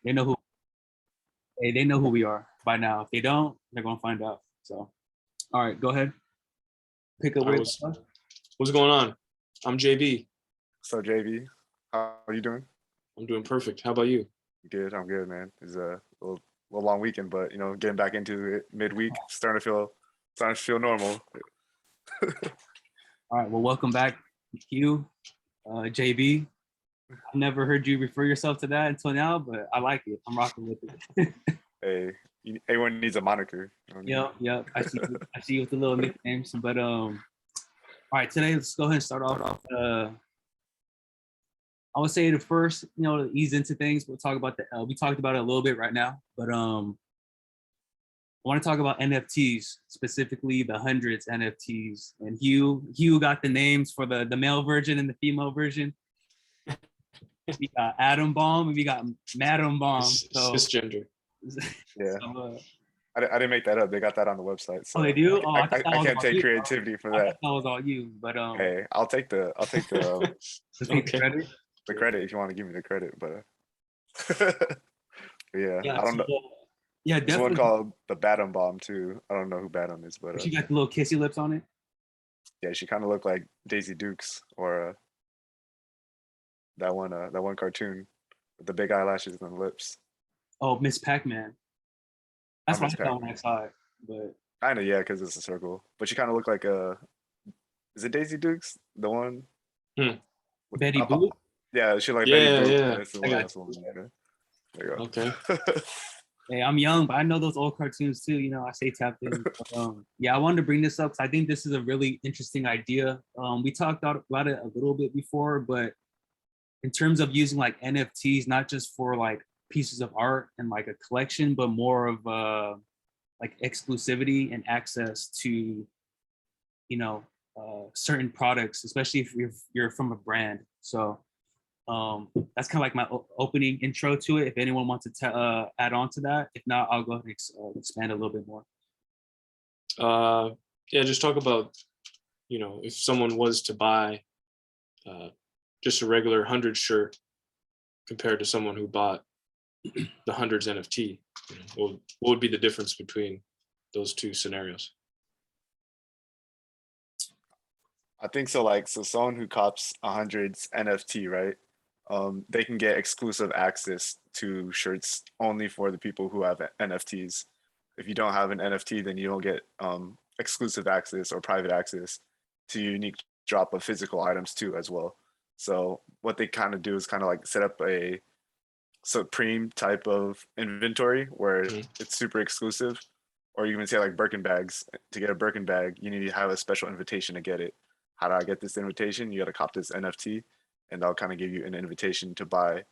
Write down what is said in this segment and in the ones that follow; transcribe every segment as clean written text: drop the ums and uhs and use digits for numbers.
They know who. Hey, they know who we are by now. If they don't, they're gonna find out. So, all right, go ahead. Pick up. What's going on? I'm JB. So JB, how are you doing? I'm doing perfect. How about you? Good. I'm good, man. It's a little long weekend, but getting back into it midweek, starting to feel normal. All right. Well, welcome back, Hugh, JB. I've never heard you refer yourself to that until now, but I like it. I'm rocking with it. Hey, everyone needs a moniker. Yep. I see you with the little nicknames. But all right, today let's go ahead and start off. I would say the first, to ease into things, we'll talk about we talked about it a little bit right now, but I want to talk about NFTs, specifically the hundreds NFTs. And Hugh got the names for the male version and the female version. We got Atom Bomb and we got Madam Bomb. Cisgender. Yeah. So, I didn't make that up. They got that on the website. So oh, they do? I can't take creativity for that. That was all you, but hey, I'll take the credit. The credit if you want to give me the credit, but yeah, I don't know. Yeah, definitely. There's one called the Batum Bomb too. I don't know who Batum is, but she got the little kissy lips on it. Yeah, she kind of looked like Daisy Dukes or that one cartoon with the big eyelashes and the lips. Oh, Miss Pac-Man. That's what I thought when I saw it, but kind of, yeah, because it's a circle. But she kind of looked like is it Daisy Dukes? The one? Betty Boop? Yeah, she like Betty Boop. Yeah. That's the last one. There you go. Okay. Hey, I'm young, but I know those old cartoons too. I stay tapped in. Yeah, I wanted to bring this up because I think this is a really interesting idea. We talked about it a little bit before, but in terms of using like NFTs, not just for like pieces of art and like a collection, but more of like exclusivity and access to, certain products, especially if you're from a brand. So that's kind of like my opening intro to it. If anyone wants to add on to that, if not, I'll go ahead and expand a little bit more. Yeah, just talk about, if someone was to buy just a regular 100 shirt compared to someone who bought the hundreds NFT, what would be the difference between those two scenarios? I think so. So someone who cops a hundreds NFT, right? They can get exclusive access to shirts only for the people who have NFTs. If you don't have an NFT, then you don't get exclusive access or private access to unique drop of physical items too as well. So what they kind of do is kind of like set up a Supreme type of inventory where it's super exclusive, or you can say like Birkin bags. To get a Birkin bag, you need to have a special invitation to get it. How do I get this invitation? You got to cop this NFT, and they'll kind of give you an invitation to buy,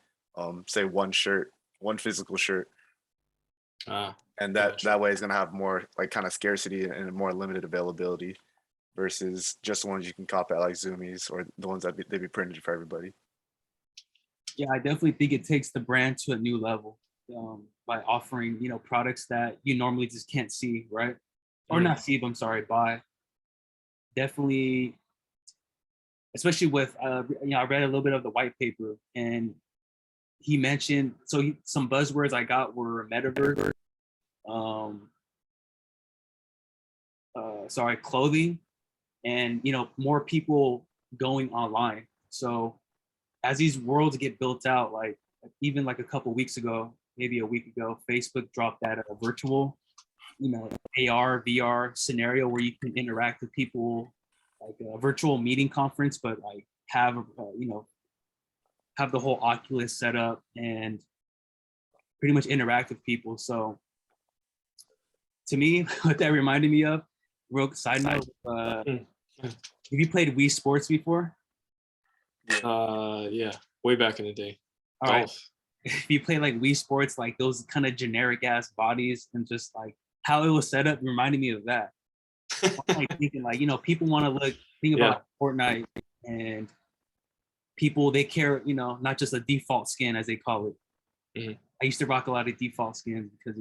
say one physical shirt. And that way it's gonna have more like kind of scarcity and more limited availability versus just the ones you can cop at like Zoomies or the ones that they be printed for everybody. Yeah, I definitely think it takes the brand to a new level by offering, products that you normally just can't see, right? Or not see, I'm sorry, buy. Definitely, especially with, I read a little bit of the white paper and he mentioned, some buzzwords I got were metaverse, clothing, and, more people going online. So as these worlds get built out, like even like a couple weeks ago, maybe a week ago, Facebook dropped that virtual, AR, VR scenario where you can interact with people, like a virtual meeting conference, but like have the whole Oculus set up and pretty much interact with people. So to me, what that reminded me of, real side note, have you played Wii Sports before? Yeah, way back in the day. All right. If you play like Wii Sports, like those kind of generic ass bodies and just like how it was set up reminded me of that. I'm like thinking like, people want to think about Fortnite, and people, they care, not just a default skin as they call it. I used to rock a lot of default skins because,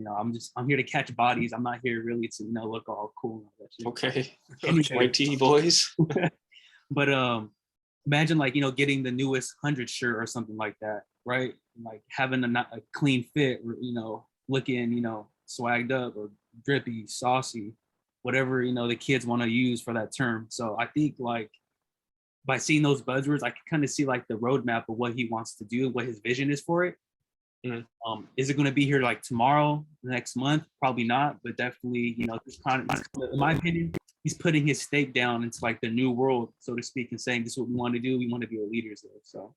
I'm here to catch bodies. I'm not here really to, look all cool and all that shit. Okay. Anyway. White tee boys. But imagine like, getting the newest 100 shirt or something like that, right? like having a clean fit, or, looking, swagged up or drippy, saucy, whatever, the kids want to use for that term. So I think like by seeing those buzzwords, I can kind of see like the roadmap of what he wants to do, what his vision is for it. Mhm. Is it going to be here like tomorrow, next month? Probably not, but definitely, in my opinion, he's putting his stake down into like the new world, so to speak, and saying this is what we want to do. We want to be the leaders there. So,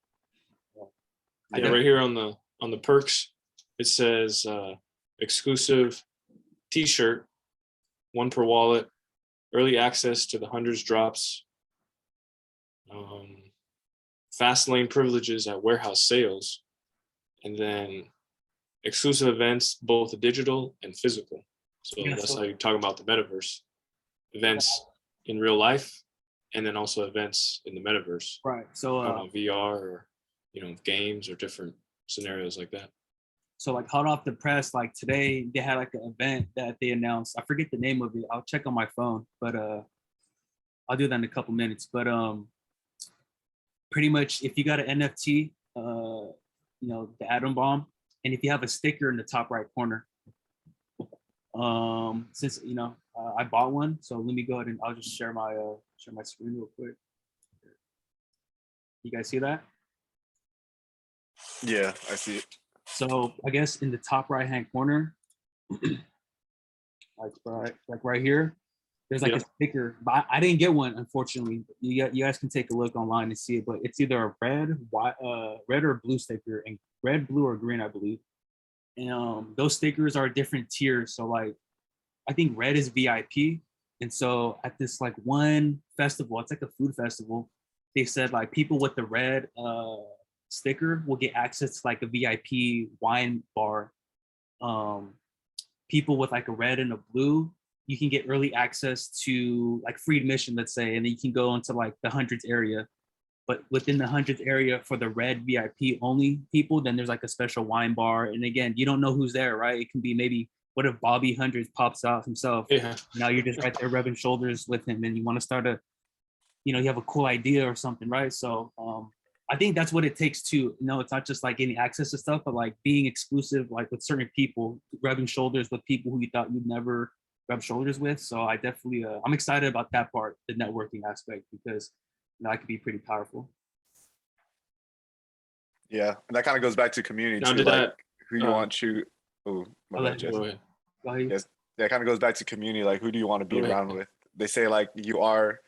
Yeah, right here on the perks, it says exclusive T-shirt, 1 per wallet, early access to the hundreds drops, fast lane privileges at warehouse sales, and then exclusive events, both digital and physical. So Yeah, that's so- how you talk about the metaverse. Events in real life, and then also events in the metaverse, right. So, VR or games or different scenarios like that. so like hot off the press, like today they had like an event that they announced. I forget the name of it. I'll check on my phone, but I'll do that in a couple minutes. But pretty much if you got an NFT, the atom bomb, and if you have a sticker in the top right corner, since I bought one, so let me go ahead and I'll just share my screen real quick. You guys see that? Yeah, I see it. So I guess in the top right hand corner, like right here, there's like Yeah. a sticker, but I didn't get one, unfortunately. You guys can take a look online and see it, but it's either a red or blue sticker, and red, blue, or green, I believe. And those stickers are different tiers. So like, I think red is VIP, and so at this like one festival, it's like a food festival. They said like people with the red sticker will get access to like a VIP wine bar. People with like a red and a blue, you can get early access to like free admission, let's say, and then you can go into like the hundreds area. But within the hundreds area for the red VIP only people, then there's like a special wine bar. And again, you don't know who's there, right? It can be maybe, what if Bobby Hundreds pops out himself? Yeah. Now you're just right there rubbing shoulders with him, and you want to start you have a cool idea or something, right? So I think that's what it takes to, it's not just like getting access to stuff, but like being exclusive, like with certain people, rubbing shoulders with people who you thought you'd never rub shoulders with. So I definitely, I'm excited about that part, the networking aspect, because that could be pretty powerful. Yeah, and that kind of goes back to community Now, too, did like that? who you want to. Oh, my I'll bad, let Jesse. Go ahead. Go ahead. Yes, that kind of goes back to community. Like, who do you want to be Go ahead. around with? They say like you are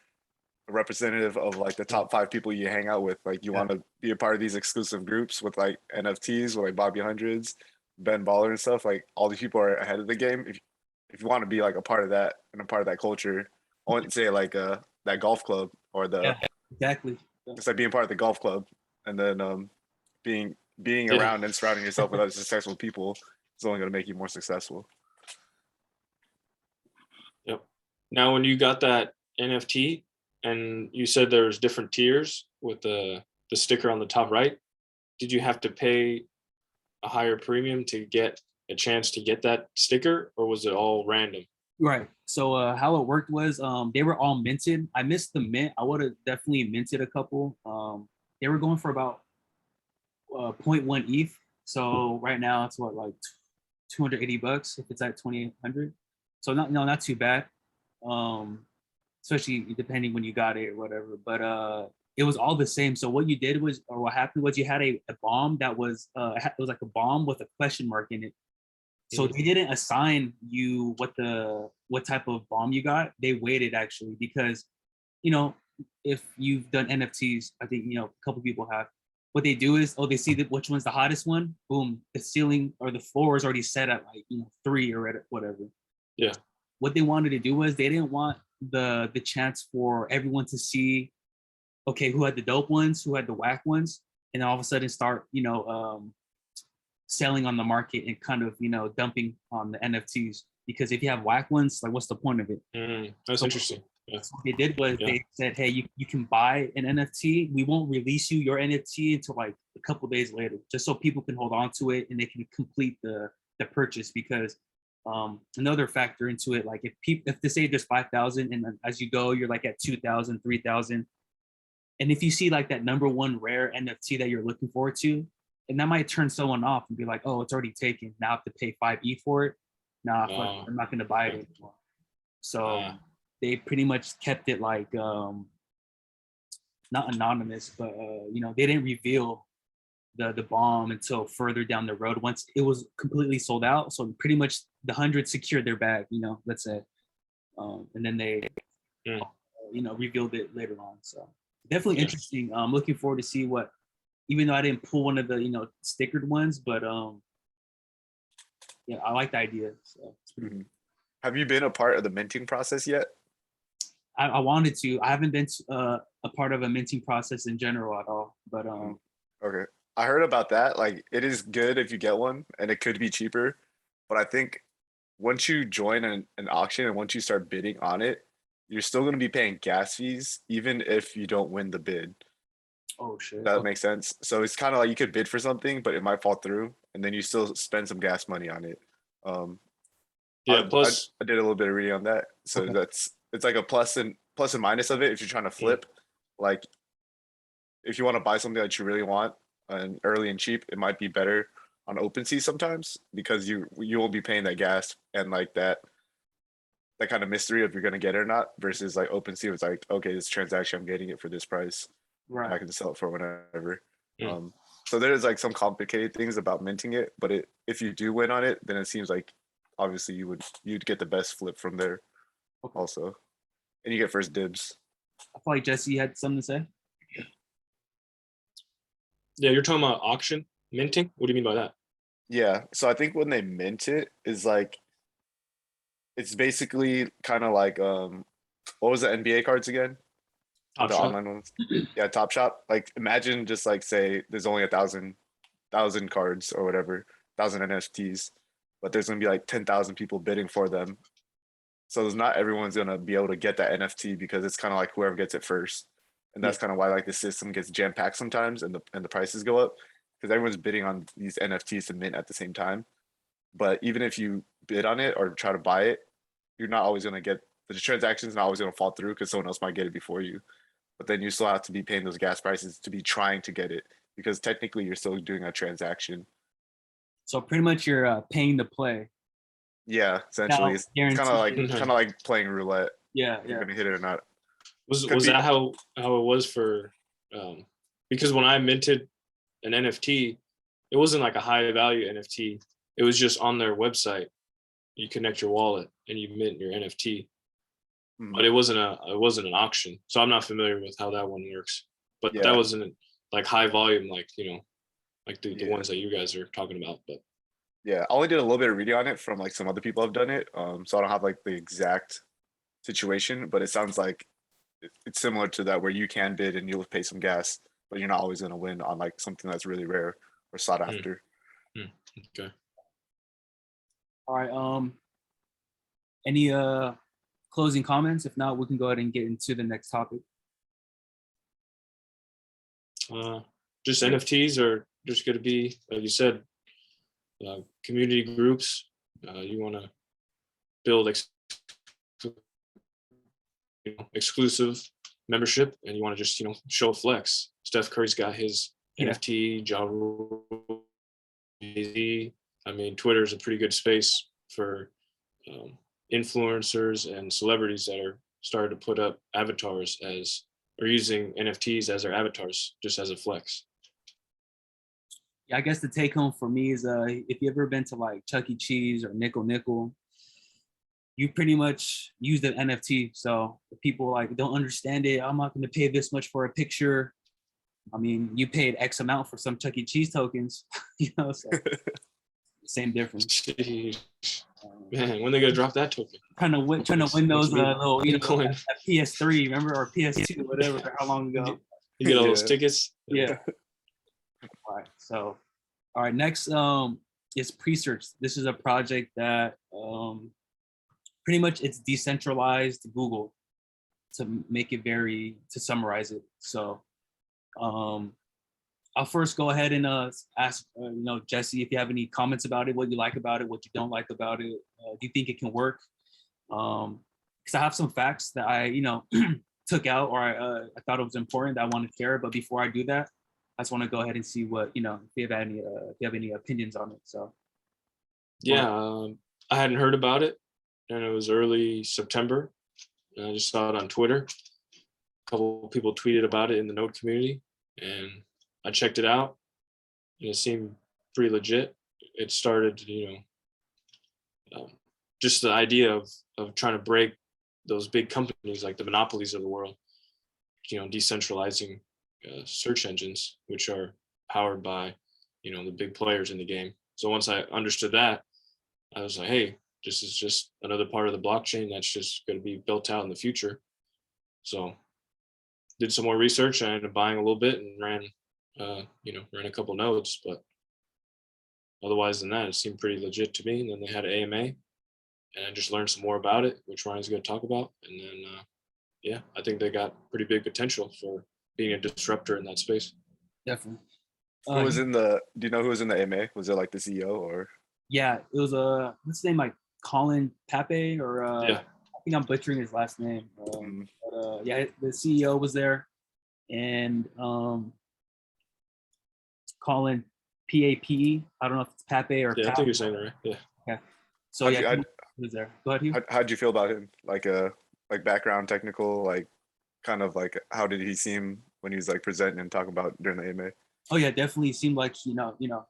a representative of like the top 5 people you hang out with. Like, you want to be a part of these exclusive groups with like NFTs, with like Bobby Hundreds, Ben Baller and stuff. Like, all these people are ahead of the game. If you want to be like a part of that and a part of that culture, I wouldn't say like that golf club or the Exactly. it's like being part of the golf club, and then being Yeah. around and surrounding yourself with other successful people is only going to make you more successful. Yep. Now, when you got that NFT and you said there's different tiers with the sticker on the top right, did you have to pay a higher premium to get a chance to get that sticker, or was it all random? Right. So how it worked was they were all minted. I missed the mint. I would have definitely minted a couple. They were going for about 0.1 ETH. So right now it's what, like $280 if it's at 2,800. So not too bad. Especially depending when you got it or whatever. But it was all the same. So what you did was, or what happened was, you had a bomb that was it was like a bomb with a question mark in it. So they didn't assign you what type of bomb you got. They waited actually, because if you've done NFTs, I think a couple people have. What they do is, they see which one's the hottest one. Boom, the ceiling or the floor is already set at like 3 or whatever. Yeah. What they wanted to do was, they didn't want the chance for everyone to see, okay, who had the dope ones, who had the whack ones, and then all of a sudden start selling on the market and kind of dumping on the NFTs. Because if you have whack ones, like, what's the point of it? That's interesting. Yeah. So what they did was, they said, hey, you can buy an NFT. We won't release you your NFT until like a couple days later, just so people can hold on to it and they can complete the purchase. Because another factor into it, like if they say there's 5,000, and then as you go, you're like at 2,000, 3,000. And if you see like that number one rare NFT that you're looking forward to, and that might turn someone off and be like, oh, it's already taken. Now I have to pay 5 ETH for it. Nah, fuck, I'm not gonna buy it anymore. So they pretty much kept it like not anonymous, but you know, they didn't reveal the bomb until further down the road once it was completely sold out. So pretty much the 100 secured their bag, you know, let's say, and then they you know, revealed it later on. So definitely interesting. I'm looking forward to see what, even though I didn't pull one of the, you know, stickered ones, but yeah, I like the idea. So it's pretty cool. Have you been a part of the minting process yet? I wanted to. I haven't been a part of a minting process in general at all, but okay, I heard about that. Like, it is good if you get one, and it could be cheaper, but I think once you join an auction and once you start bidding on it, you're still going to be paying gas fees even if you don't win the bid. oh shit, That makes sense. So it's kind of like you could bid for something, but it might fall through, and then you still spend some gas money on it. Plus I did a little bit of reading on that. So it's like a plus and minus of it. If you're trying to flip, like if you want to buy something that you really want and early and cheap, it might be better on OpenSea sometimes because you won't be paying that gas and like that kind of mystery of you're gonna get it or not versus like OpenSea was like, okay, this transaction I'm getting it for this price. right? I can sell it for whatever. So there's like some complicated things about minting it, but if you do win on it, then it seems like obviously you'd get the best flip from there also, and you get first dibs. I feel like Jesse had something to say. Yeah, you're talking about auction minting. What do you mean by that? Yeah, so I think when they mint it is like it's basically kind of like what was the NBA cards again? Top The Shot. online ones. Yeah, Top Shop. Like imagine just like say there's only 1,000 cards or whatever, 1,000 NFTs, but there's gonna be like 10,000 people bidding for them. So there's not everyone's gonna be able to get that NFT because it's kind of like whoever gets it first, and that's kind of why like the system gets jam packed sometimes, and the prices go up because everyone's bidding on these NFTs to mint at the same time. But even if you bid on it or try to buy it, you're not always gonna get the transaction's not always gonna fall through because someone else might get it before you. But then you still have to be paying those gas prices to be trying to get it because technically you're still doing a transaction. So pretty much you're paying to play. Yeah, essentially, it's kind Guaranteed. of like playing roulette. Yeah, You're gonna hit it or not. Was that how it was for? Because when I minted an NFT, it wasn't like a high value NFT. It was just on their website. You connect your wallet and you mint your NFT. But it wasn't an auction, so I'm not familiar with how that one works. But that wasn't like high volume, like like the ones that you guys are talking about. But yeah, I only did a little bit of reading on it from like some other people have done it, so I don't have like the exact situation, but it sounds like it's similar to that where you can bid and you'll pay some gas, but you're not always going to win on like something that's really rare or sought after. Okay. All right. Any closing comments? If not, we can go ahead and get into the next topic. Just NFTs are just going to be, like you said, community groups. You want to build exclusive membership, and you want to just show flex. Steph Curry's got his NFT. Ja Rule, I mean, Twitter is a pretty good space for influencers and celebrities that are starting to put up avatars or using NFTs as their avatars just as a flex. Yeah, I guess the take home for me is if you ever been to like Chuck E. Cheese or Nickel, you pretty much use the NFT. So if people like don't understand it, I'm not going to pay this much for a picture. I mean, you paid X amount for some Chuck E. Cheese tokens, so same difference. Man, when they gonna drop that token? Trying to win those little, PS3, remember, or PS2, whatever, how long ago? You get all those tickets. Yeah. All right. So, all right. Next, is Presearch. This is a project that pretty much it's decentralized Google to make it to summarize it. So, I'll first go ahead and ask, Jesse, if you have any comments about it, what you like about it, what you don't like about it. Do you think it can work? Because I have some facts that I, took out or I thought it was important that I want to share. But before I do that, I just want to go ahead and see what, if you have any opinions on it. So Yeah, I hadn't heard about it, and it was early September. And I just saw it on Twitter. A couple of people tweeted about it in the Node community, and I checked it out, and it seemed pretty legit. It started, just the idea of trying to break those big companies like the monopolies of the world, decentralizing search engines, which are powered by, the big players in the game. So once I understood that, I was like, hey, this is just another part of the blockchain that's just going to be built out in the future. So did some more research. I ended up buying a little bit and ran a couple nodes, but otherwise than that, it seemed pretty legit to me. And then they had an AMA, and I just learned some more about it, which Ryan's going to talk about. And then, I think they got pretty big potential for being a disruptor in that space. definitely. Who was in the? Do you know who was in the AMA? Was it like the CEO or? Yeah, it was what's his name, like Colin Pape, or Yeah. I think I'm butchering his last name. Mm. But yeah, the CEO was there, and Colin PAPE. I don't know if it's Pape or Yeah, I Pape. think you're saying it right. Yeah. Okay. So How'd yeah, you- he was there. Go ahead, Hugh. How'd you feel about him? Like background, technical, like kind of like how did he seem when he was like presenting and talking about during the AMA? Oh yeah, definitely seemed like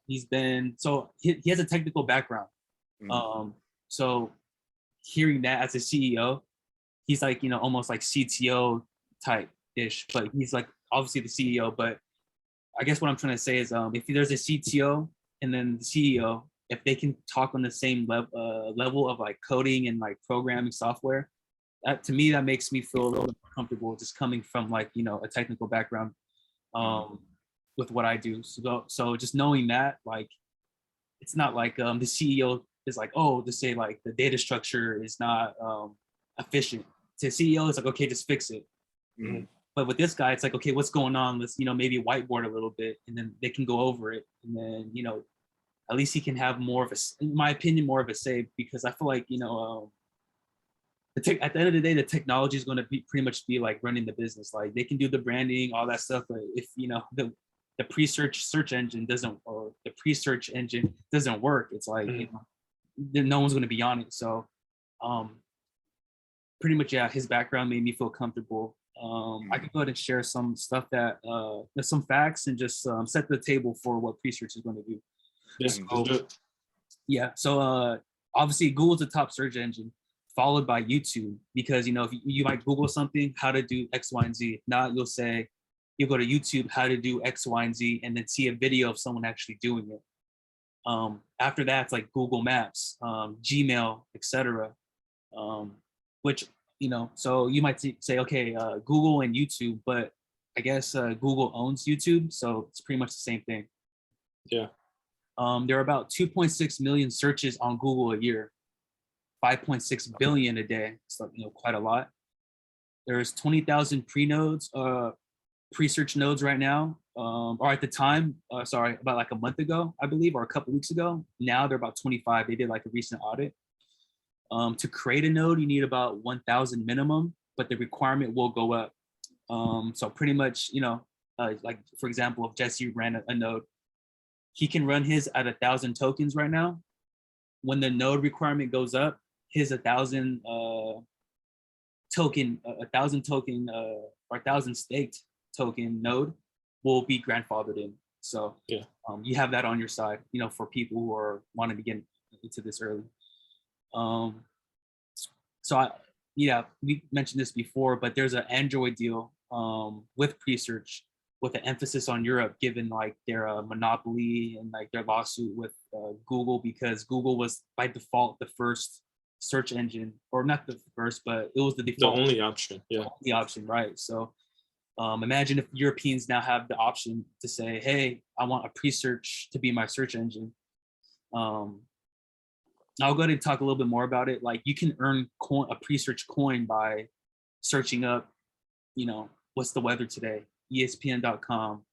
he's been, so he has a technical background. Mhm. So hearing that as a CEO, he's like almost like CTO type ish, but he's like obviously the CEO. But I guess what I'm trying to say is if there's a CTO and then the CEO, if they can talk on the same level of like coding and like programming software, that to me that makes me feel a little bit more comfortable just coming from like a technical background with what I do. So just knowing that, like, it's not like the CEO is like, oh, to say like the data structure is not efficient. To CEO, it's like, okay, just fix it. Mhm. But with this guy, it's like, okay, what's going on? Let's maybe whiteboard a little bit, and then they can go over it, and then at least he can have more of a, in my opinion, more of a say, because I feel like at the end of the day, the technology is going to be pretty much be like running the business. Like they can do the branding, all that stuff, but if the pre-search search engine doesn't, or the pre-search engine doesn't work, it's like then no one's going to be on it. So pretty much, yeah, his background made me feel comfortable. I could go ahead and share some stuff that some facts, and just set the table for what pre-search is going to do. Yeah, So, let's do it. yeah, so obviously Google's the top search engine, followed by YouTube, because if you might Google something, how to do X, Y, and Z. Now you'll go to YouTube, how to do X, Y, and Z, and then see a video of someone actually doing it. After that, it's like Google Maps, Gmail, etc. Which so you might say, okay, Google and YouTube, but I guess Google owns YouTube, so it's pretty much the same thing. Yeah. There are about 2.6 million searches on Google a year, 5.6 billion a day. So quite a lot. There's 20,000 pre-search nodes right now, or at the time, about like a month ago, I believe, or a couple weeks ago. Now they're about 25. They did like a recent audit. To create a node, you need about 1,000 minimum, but the requirement will go up. So pretty much, like for example, if Jesse ran a node, he can run his at 1,000 tokens right now. When the node requirement goes up, his 1,000 token, or 1,000 staked token node will be grandfathered in. So yeah, you have that on your side, for people who are wanting to get into this early. We mentioned this before, but there's an Android deal with Presearch, with an emphasis on Europe, given like their monopoly and like their lawsuit with Google, because Google was by default the first search engine, or not the first, but it was the default, the only option. Yeah, the option, right? So imagine if Europeans now have the option to say, hey, I want a Presearch to be my search engine. I'll go ahead and talk a little bit more about it. Like you can earn a Presearch coin by searching up, what's the weather today, ESPN.com,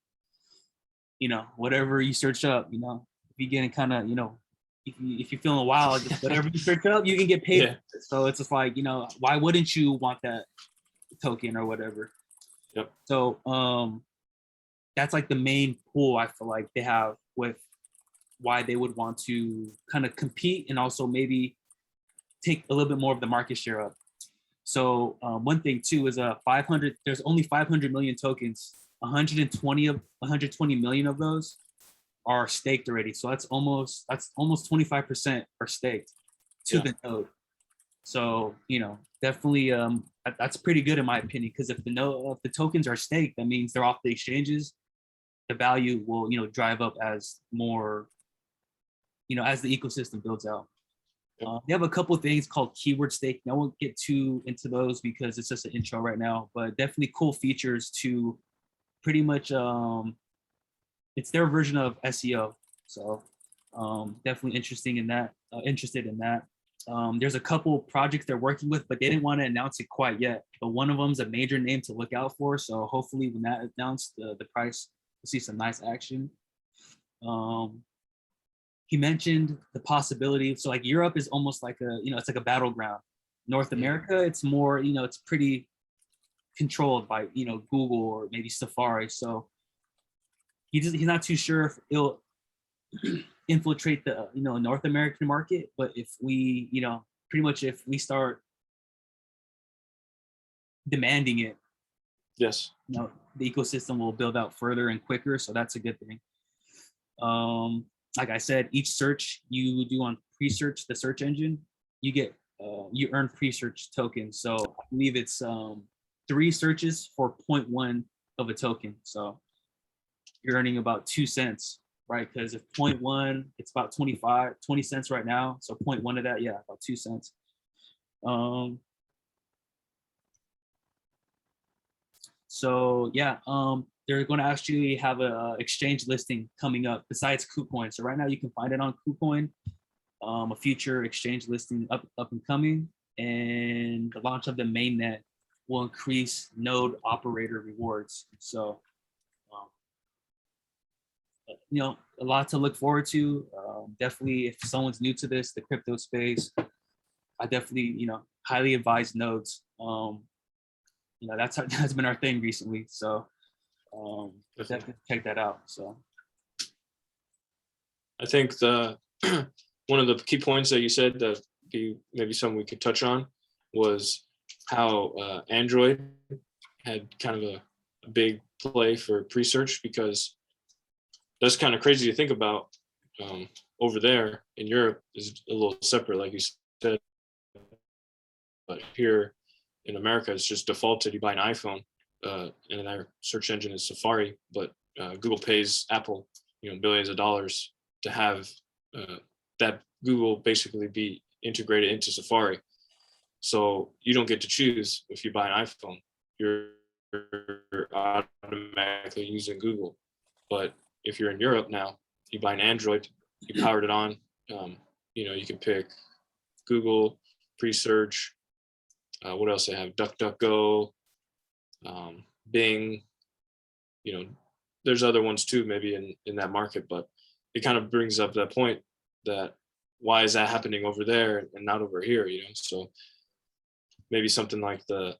whatever you search up, if you're getting kind of, if you're feeling wild, just whatever you search up, you can get paid. Yeah. So it's just like, why wouldn't you want that token or whatever? Yep. So that's like the main pool I feel like they have with why they would want to kind of compete and also maybe take a little bit more of the market share up. So one thing too is 500. There's only 500 million tokens. 120 million of those are staked already. So that's almost 25% are staked to Yeah. the node. So definitely that's pretty good in my opinion, because if the tokens are staked, that means they're off the exchanges. The value will drive up as more as the ecosystem builds out. They have a couple of things called keyword stake. I won't get too into those because it's just an intro right now, but definitely cool features to pretty much it's their version of SEO. So definitely interested in that. There's a couple projects they're working with, but they didn't want to announce it quite yet. But one of them's a major name to look out for. So hopefully when that announced, the price, we'll see some nice action. He mentioned the possibility. So like Europe is almost like it's like a battleground. North America, it's more, it's pretty controlled by, Google or maybe Safari. So he's not too sure if it'll infiltrate the, North American market. But if we, pretty much if we start demanding it, Yes. The ecosystem will build out further and quicker. So that's a good thing. Like I said, each search you do on Presearch, the search engine, you earn Presearch tokens. So I believe it's 3 searches for 0.1 of a token. So you're earning about 2 cents, right? Because if 0.1, it's about 20 cents right now. So 0.1 of that, yeah, about 2 cents. So yeah, they're going to actually have a exchange listing coming up besides KuCoin. So right now you can find it on KuCoin. A future exchange listing up and coming, and the launch of the mainnet will increase node operator rewards. So, a lot to look forward to. Definitely, if someone's new to this, the crypto space, I definitely, highly advise nodes. That's been our thing recently. So, definitely check that out. So, I think one of the key points that you said that be maybe something we could touch on was how Android had kind of a big play for Presearch, because that's kind of crazy to think about. Over there in Europe is a little separate, like you said, but here in America it's just defaulted. You buy an iPhone, and their search engine is Safari, but Google pays Apple, billions of dollars to have that Google basically be integrated into Safari. So you don't get to choose if you buy an iPhone. You're automatically using Google. But if you're in Europe now, you buy an Android, you powered it on, you can pick Google, Presearch, what else they have, DuckDuckGo, Bing, there's other ones too, maybe in that market, but it kind of brings up that point that why is that happening over there and not over here, So maybe something like the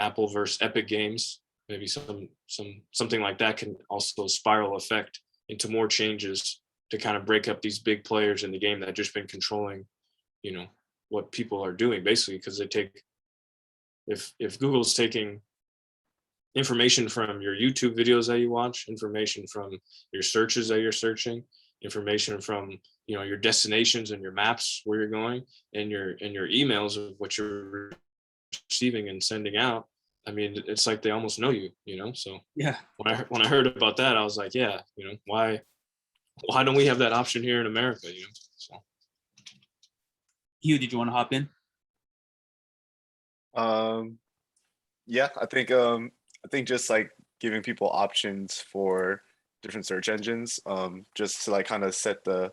Apple versus Epic games, maybe something like that can also spiral effect into more changes to kind of break up these big players in the game that just been controlling, what people are doing basically, because they take, if Google's taking information from your YouTube videos that you watch, information from your searches that you're searching, information from your destinations and your maps where you're going, and your emails of what you're receiving and sending out. I mean, it's like they almost know you, So yeah. When I heard about that, I was like, yeah, why don't we have that option here in America? So. Hugh, did you want to hop in? Yeah, I think just like giving people options for different search engines, just to like kind of set the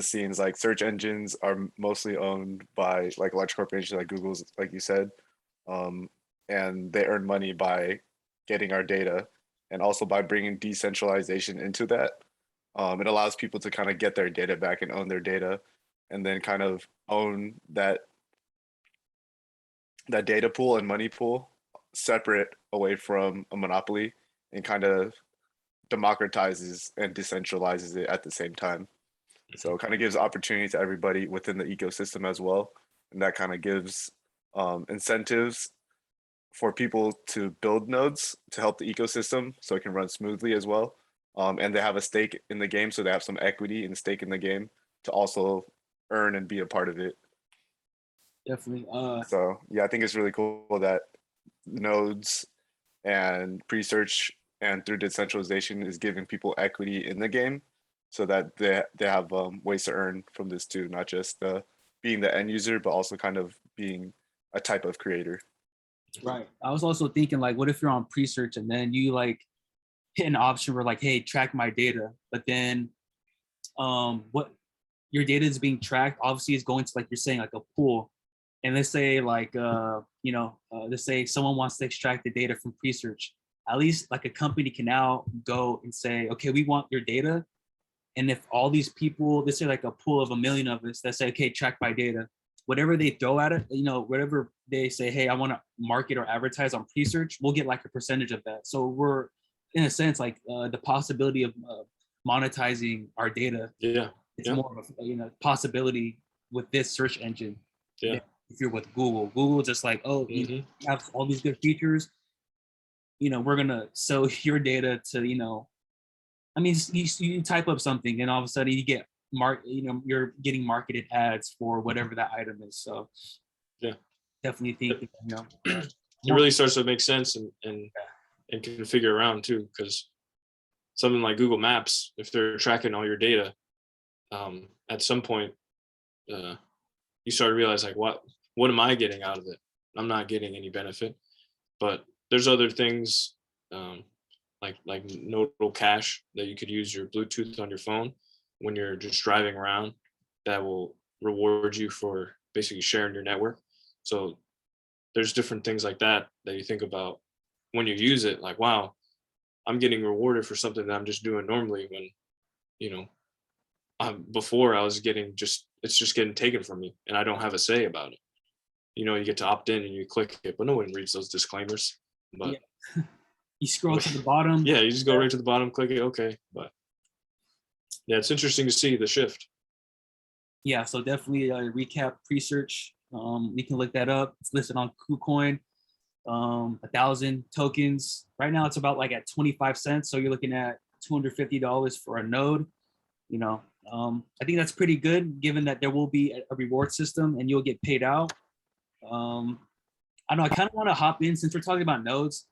scenes. Like search engines are mostly owned by like large corporations like Google's, like you said, and they earn money by getting our data, and also by bringing decentralization into that. It allows people to kind of get their data back and own their data, and then kind of own that data pool and money pool separate away from a monopoly, and kind of democratizes and decentralizes it at the same time. So it kind of gives opportunity to everybody within the ecosystem as well. And that kind of gives incentives for people to build nodes to help the ecosystem so it can run smoothly as well. And they have a stake in the game, so they have some equity and stake in the game to also earn and be a part of it. Definitely. So yeah, I think it's really cool that nodes and Presearch and through decentralization is giving people equity in the game so that they have ways to earn from this too, not just being the end user, but also kind of being a type of creator. Right. I was also thinking, like, what if you're on Presearch and then you like hit an option where like, hey, track my data, but then what your data is being tracked obviously is going to, like you're saying, like a pool. And let's say like let's say someone wants to extract the data from Presearch. At least like a company can now go and say, okay, we want your data. And if all these people, let's say like a pool of 1 million of us that say, okay, track my data, whatever they throw at it, whatever they say, hey, I want to market or advertise on Presearch, we'll get like a percentage of that. So we're, in a sense, like the possibility of monetizing our data. Yeah. It's more of a possibility with this search engine. Yeah. If you're with Google just like, oh, you have all these good features, we're gonna sell your data to, I mean, you type up something and all of a sudden you get you're getting marketed ads for whatever that item is. So yeah, definitely think it really starts to make sense and can figure around too, because something like Google Maps, if they're tracking all your data, at some point you start to realize like, what am I getting out of it? I'm not getting any benefit. But there's other things like nodal cache that you could use your Bluetooth on your phone when you're just driving around that will reward you for basically sharing your network. So there's different things like that you think about when you use it, like, wow, I'm getting rewarded for something that I'm just doing normally when, before I was it's just getting taken from me and I don't have a say about it. You get to opt in and you click it, but no one reads those disclaimers. But yeah. You scroll to the bottom. Yeah, you just go right to the bottom, click it, okay. But yeah, it's interesting to see the shift. Yeah, so definitely recap Presearch. You can look that up. It's listed on KuCoin. 1,000 tokens. Right now it's about like at 25 cents. So you're looking at $250 for a node. I think that's pretty good given that there will be a reward system and you'll get paid out. I know I kind of want to hop in since we're talking about nodes.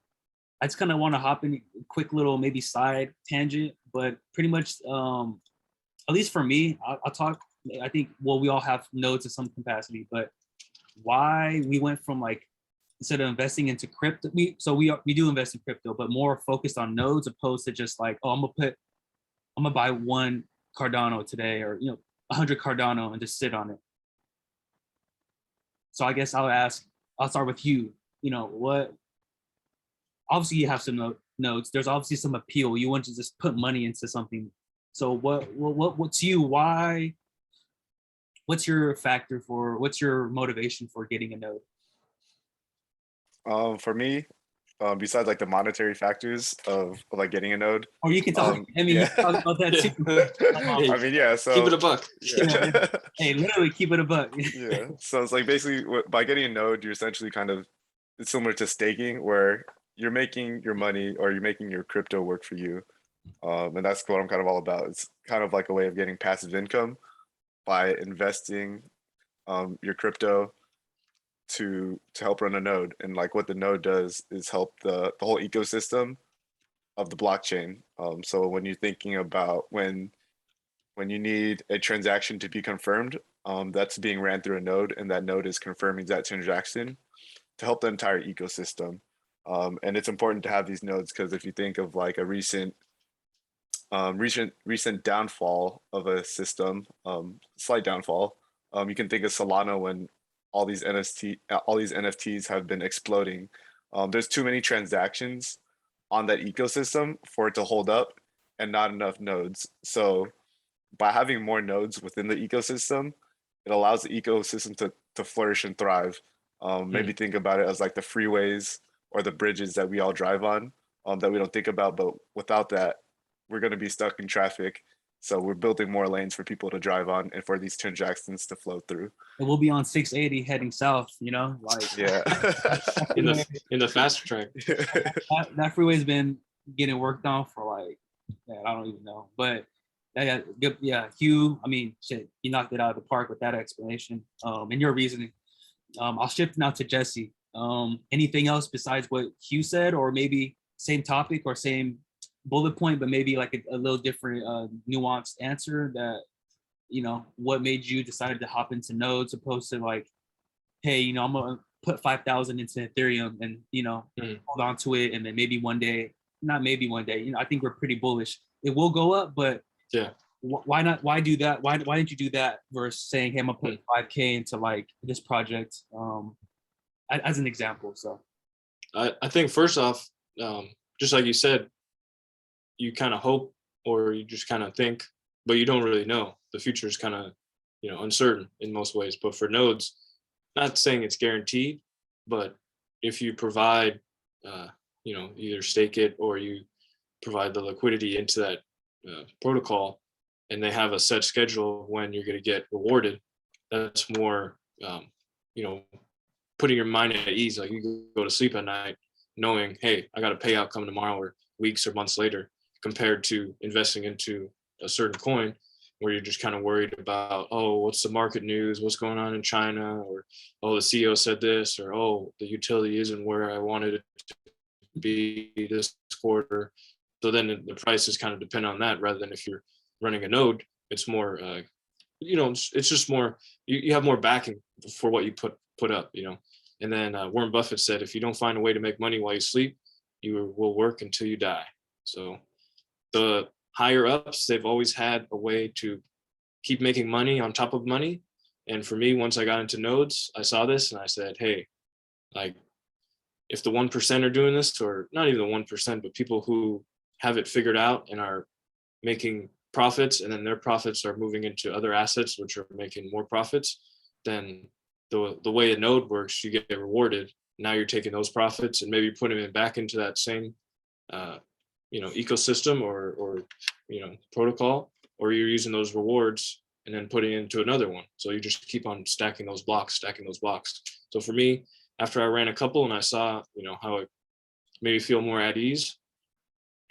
I just kind of want to hop in a quick little maybe side tangent, but pretty much, at least for me, I'll talk. I think we all have nodes in some capacity, but why we went from like instead of investing into crypto, we do invest in crypto, but more focused on nodes opposed to just like, oh, I'm gonna buy 1 Cardano today or 100 Cardano and just sit on it. So I guess I'll start with you. What? Obviously, you have some nodes. There's obviously some appeal. You want to just put money into something. So what's you? Why? What's your factor for? What's your motivation for getting a node? For me, besides like the monetary factors of like getting a node. Or you can talk. I mean, yeah. you can talk about that too. I mean, yeah. So keep it a buck. Yeah. Hey, literally keep it a buck. Yeah. So it's like basically by getting a node, you're essentially kind of it's similar to staking, where you're making your money or you're making your crypto work for you. And that's what I'm kind of all about. It's kind of like a way of getting passive income by investing your crypto to help run a node. And like what the node does is help the whole ecosystem of the blockchain. So when you're thinking about when you need a transaction to be confirmed, that's being ran through a node, and that node is confirming that transaction to help the entire ecosystem. And it's important to have these nodes because if you think of like a recent downfall of a system, slight downfall, you can think of Solana when all these NFTs have been exploding. There's too many transactions on that ecosystem for it to hold up and not enough nodes. So by having more nodes within the ecosystem, it allows the ecosystem to flourish and thrive. Maybe think about it as like the freeways or the bridges that we all drive on that we don't think about, but without that, we're going to be stuck in traffic. So we're building more lanes for people to drive on and for these transactions to flow through. And we'll be on 680 heading south, you know, like Yeah. in the fast track. that freeway's been getting worked on for like, man, I don't even know. But yeah, Hugh, I mean, shit, you knocked it out of the park with that explanation and your reasoning. I'll shift now to Jesse. Anything else besides what Hugh said, or maybe same topic or same bullet point, but maybe like a little different nuanced answer that, you know, what made you decide to hop into nodes opposed to like, hey, you know, I'm gonna put 5,000 into Ethereum and, you know, hold on to it. And then maybe one day, not maybe one day, you know, I think we're pretty bullish. It will go up, but yeah, why not? Why do that? Why didn't you do that versus saying, hey, I'm gonna put 5K into like this project as an example? So I think first off, just like you said, you kind of hope or you just kind of think, but you don't really know. The future is kind of, you know, uncertain in most ways. But for nodes, not saying it's guaranteed, but if you provide, you know, either stake it or you provide the liquidity into that protocol, and they have a set schedule of when you're going to get rewarded, that's more, you know, putting your mind at ease. Like you go to sleep at night knowing, hey, I got a payout coming tomorrow or weeks or months later, compared to investing into a certain coin where you're just kind of worried about, oh, what's the market news? What's going on in China? Or, oh, the CEO said this, or, oh, the utility isn't where I wanted it to be this quarter. So then the prices kind of depend on that, rather than if you're running a node, it's more, you know, it's just more, you have more backing for what you put up, you know. And then Warren Buffett said, if you don't find a way to make money while you sleep, you will work until you die. So the higher ups, they've always had a way to keep making money on top of money. And for me, once I got into nodes, I saw this and I said, hey, like if the 1% are doing this, or not even the 1%, but people who have it figured out and are making profits, and then their profits are moving into other assets, which are making more profits, then the way a node works, you get rewarded. Now you're taking those profits and maybe putting it back into that same, you know, ecosystem or, you know, protocol, or you're using those rewards and then putting it into another one. So you just keep on stacking those blocks. So for me, after I ran a couple and I saw, you know, how it made me feel more at ease,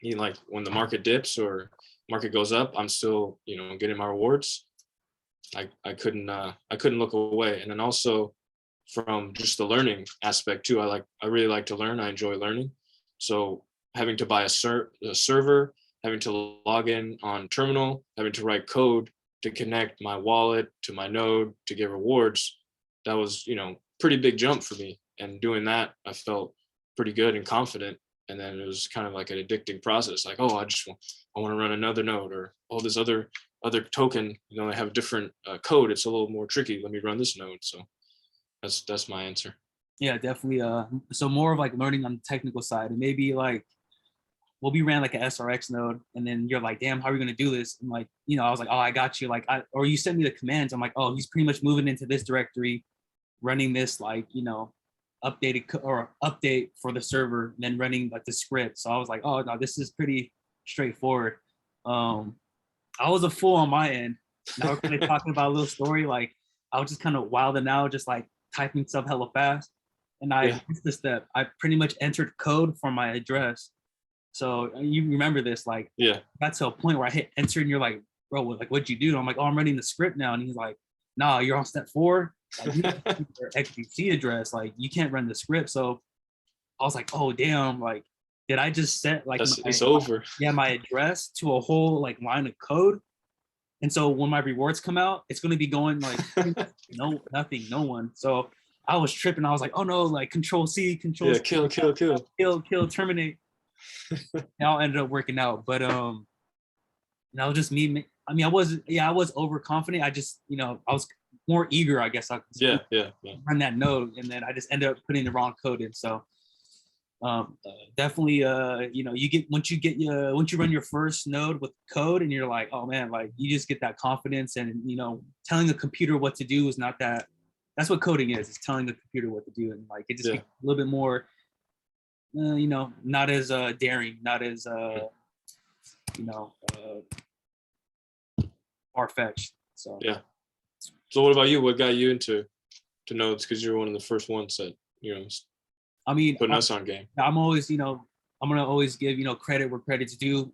you know, like when the market dips or market goes up, I'm still, you know, getting my rewards. I couldn't look away. And then also from just the learning aspect too, I really like to learn. I enjoy learning. So having to buy a server, having to log in on terminal, having to write code to connect my wallet to my node to get rewards, that was, you know, pretty big jump for me. And doing that, I felt pretty good and confident. And then it was kind of like an addicting process. Like, oh, I want to run another node, or oh, this other token, you know, they have different code. It's a little more tricky. Let me run this node. So that's my answer. yeah, definitely. So more of like learning on the technical side, and maybe like, well, we ran like an SRX node, and then you're like, damn, how are we gonna do this? And like, you know, I was like, oh, I got you. Like, or you sent me the commands. I'm like, oh, he's pretty much moving into this directory, running this like, you know, update for the server, and then running like the script. So I was like, oh no, this is pretty straightforward. I was a fool on my end. Now we're kind of talking about a little story. Like I was just kind of wilding out, just like typing stuff hella fast. And I missed the step. I pretty much entered code for my address. So you remember this, like, got to a point where I hit enter and you're like, bro, like, what'd you do? And I'm like, oh, I'm running the script now. And he's like, nah, you're on step 4. Like, you have your XBC address, like, you can't run the script. So I was like, oh, damn, like, did I just set like it's over? My address to a whole like line of code. And so when my rewards come out, it's going to be going like no one. So I was tripping. I was like, oh no, like control C, kill, terminate. Now ended up working out, but that was just me. I mean, I was overconfident. I just, you know, I was more eager, I guess. Run that node, and then I just ended up putting the wrong code in. So definitely, you know, once you run your first node with code, and you're like, oh man, like you just get that confidence, and you know, telling the computer what to do is not that. That's what coding is. It's telling the computer what to do, and like it just gets a little bit more. You know, not as daring, not as you know, far-fetched. So Yeah. So what about you? What got you into nodes? Because you're one of the first ones that, you know, I mean, putting us on game. I'm always, you know, I'm gonna always give, you know, credit where credit's due.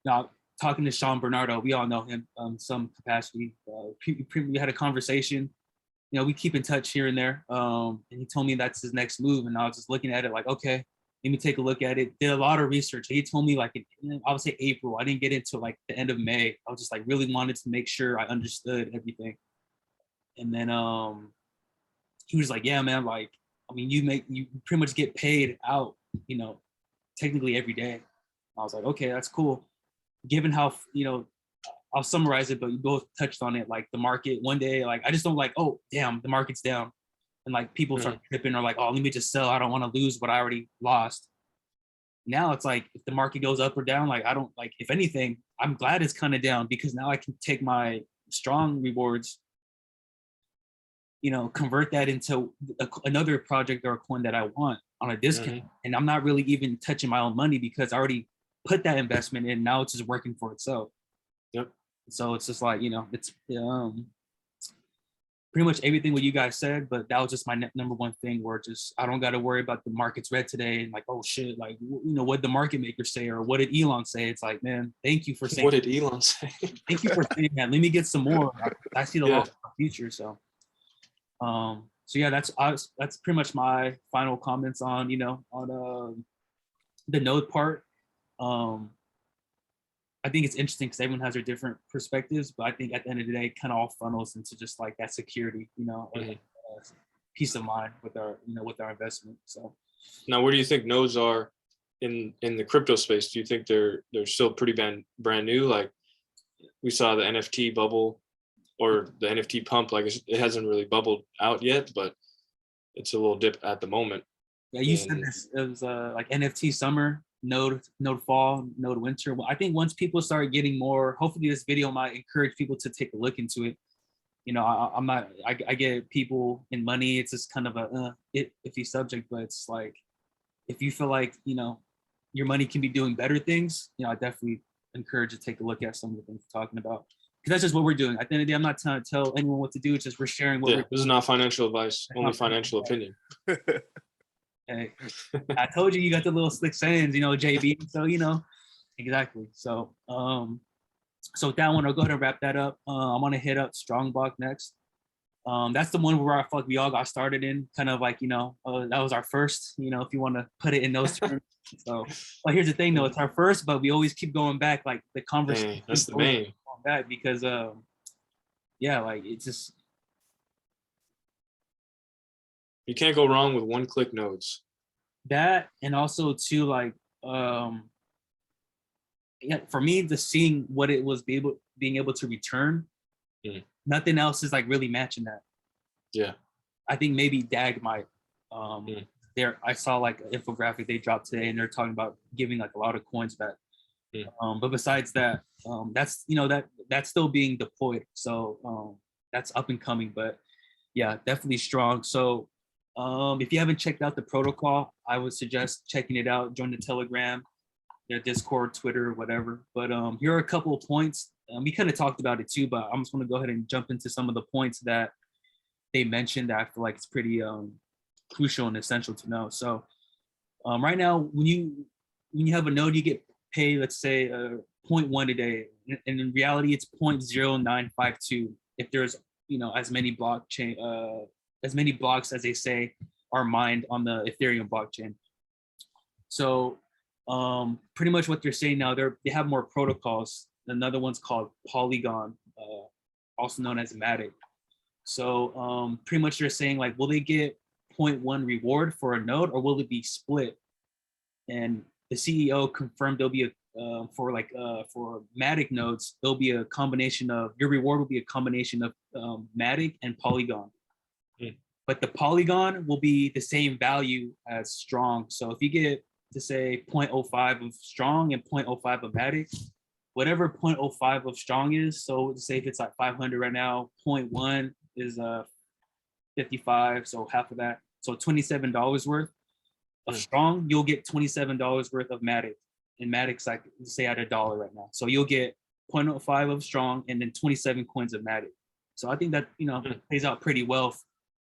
Now, talking to Sean Bernardo, we all know him some capacity. We had a conversation. You know, we keep in touch here and there. And he told me that's his next move, and I was just looking at it like, okay, let me take a look at it. Did a lot of research. He told me like, I would say April. I didn't get into like the end of May. I was just like really wanted to make sure I understood everything. And then he was like, yeah, man, like, I mean, you pretty much get paid out, you know, technically every day. I was like, okay, that's cool. Given how, you know, I'll summarize it, but you both touched on it. Like the market one day, like I just don't like, oh, damn, the market's down. And like people start tripping or like, oh, let me just sell. I don't want to lose what I already lost. Now it's like, if the market goes up or down, like I don't like, if anything, I'm glad it's kind of down because now I can take my strong rewards, you know, convert that into another project or a coin that I want on a discount. And I'm not really even touching my own money because I already put that investment in. Now it's just working for itself. Yep. So it's just like, you know, it's pretty much everything what you guys said, but that was just my number one thing where just, I don't got to worry about the market's red today and like, oh shit, like, you know, what did the market makers say or what did Elon say? It's like, man, thank you for saying what did Elon say? Thank you for saying that. Let me get some more. I see the Yeah. long future. So yeah, that's pretty much my final comments on, you know, on the node part. I think it's interesting because everyone has their different perspectives, but I think at the end of the day, it kind of all funnels into just like that security, you know, or peace of mind with our, you know, with our investment. So now, where do you think nodes are in the crypto space? Do you think they're still pretty brand new? Like we saw the NFT bubble or the NFT pump, like it hasn't really bubbled out yet, but it's a little dip at the moment. yeah, you said this, it was like NFT summer, node fall, node winter. Well, I think once people start getting more, hopefully this video might encourage people to take a look into it. You know, I get people in money, it's just kind of a iffy subject, but it's like, if you feel like, you know, your money can be doing better things, you know, I definitely encourage you to take a look at some of the things we're talking about. Because that's just what we're doing. At the end of the day, I'm not trying to tell anyone what to do. It's just we're sharing what we're doing. This is not financial advice, only financial opinion. Hey, I told you got the little slick sayings, you know, JB. So, you know, exactly. So, so with that one, I'll go ahead and wrap that up. I'm gonna hit up Strongblock next. That's the one where I feel like we all got started in, kind of like, you know, that was our first, you know, if you want to put it in those terms. So, but here's the thing though, it's our first, but we always keep going back, like the conversation. Dang, that's the main. Back because, yeah, like it's just. You can't go wrong with one-click nodes. That and also too, like, yeah, for me, the seeing what it was being able to return, nothing else is like really matching that. Yeah, I think maybe DAG might. There, I saw like an infographic they dropped today, and they're talking about giving like a lot of coins back. But besides that, that's, you know, that's still being deployed. So that's up and coming. But yeah, definitely strong. So if you haven't checked out the protocol, I would suggest checking it out. Join the Telegram, their Discord, Twitter, whatever. But here are a couple of points. We kind of talked about it too, but I'm just going to go ahead and jump into some of the points that they mentioned that I feel like it's pretty crucial and essential to know. So right now, when you have a node, you get paid, let's say 0.1 a day, and in reality, it's 0.0952 if there's, you know, as many blockchain, as many blocks as they say are mined on the Ethereum blockchain. So pretty much what they're saying now, they have more protocols. Another one's called Polygon, also known as Matic. So pretty much they're saying like, will they get 0.1 reward for a node or will it be split? And the CEO confirmed there'll be a for Matic nodes, there'll be a combination of, your reward will be a combination of Matic and Polygon. But the Polygon will be the same value as Strong. So if you get to say 0.05 of Strong and 0.05 of Matic, whatever 0.05 of Strong is, so say if it's like 500 right now, 0.1 is 55, so half of that. So $27 worth of Strong, you'll get $27 worth of Matic. and Matic's like, say at $1 right now. So you'll get 0.05 of Strong and then 27 coins of Matic. So I think that, pays out pretty well.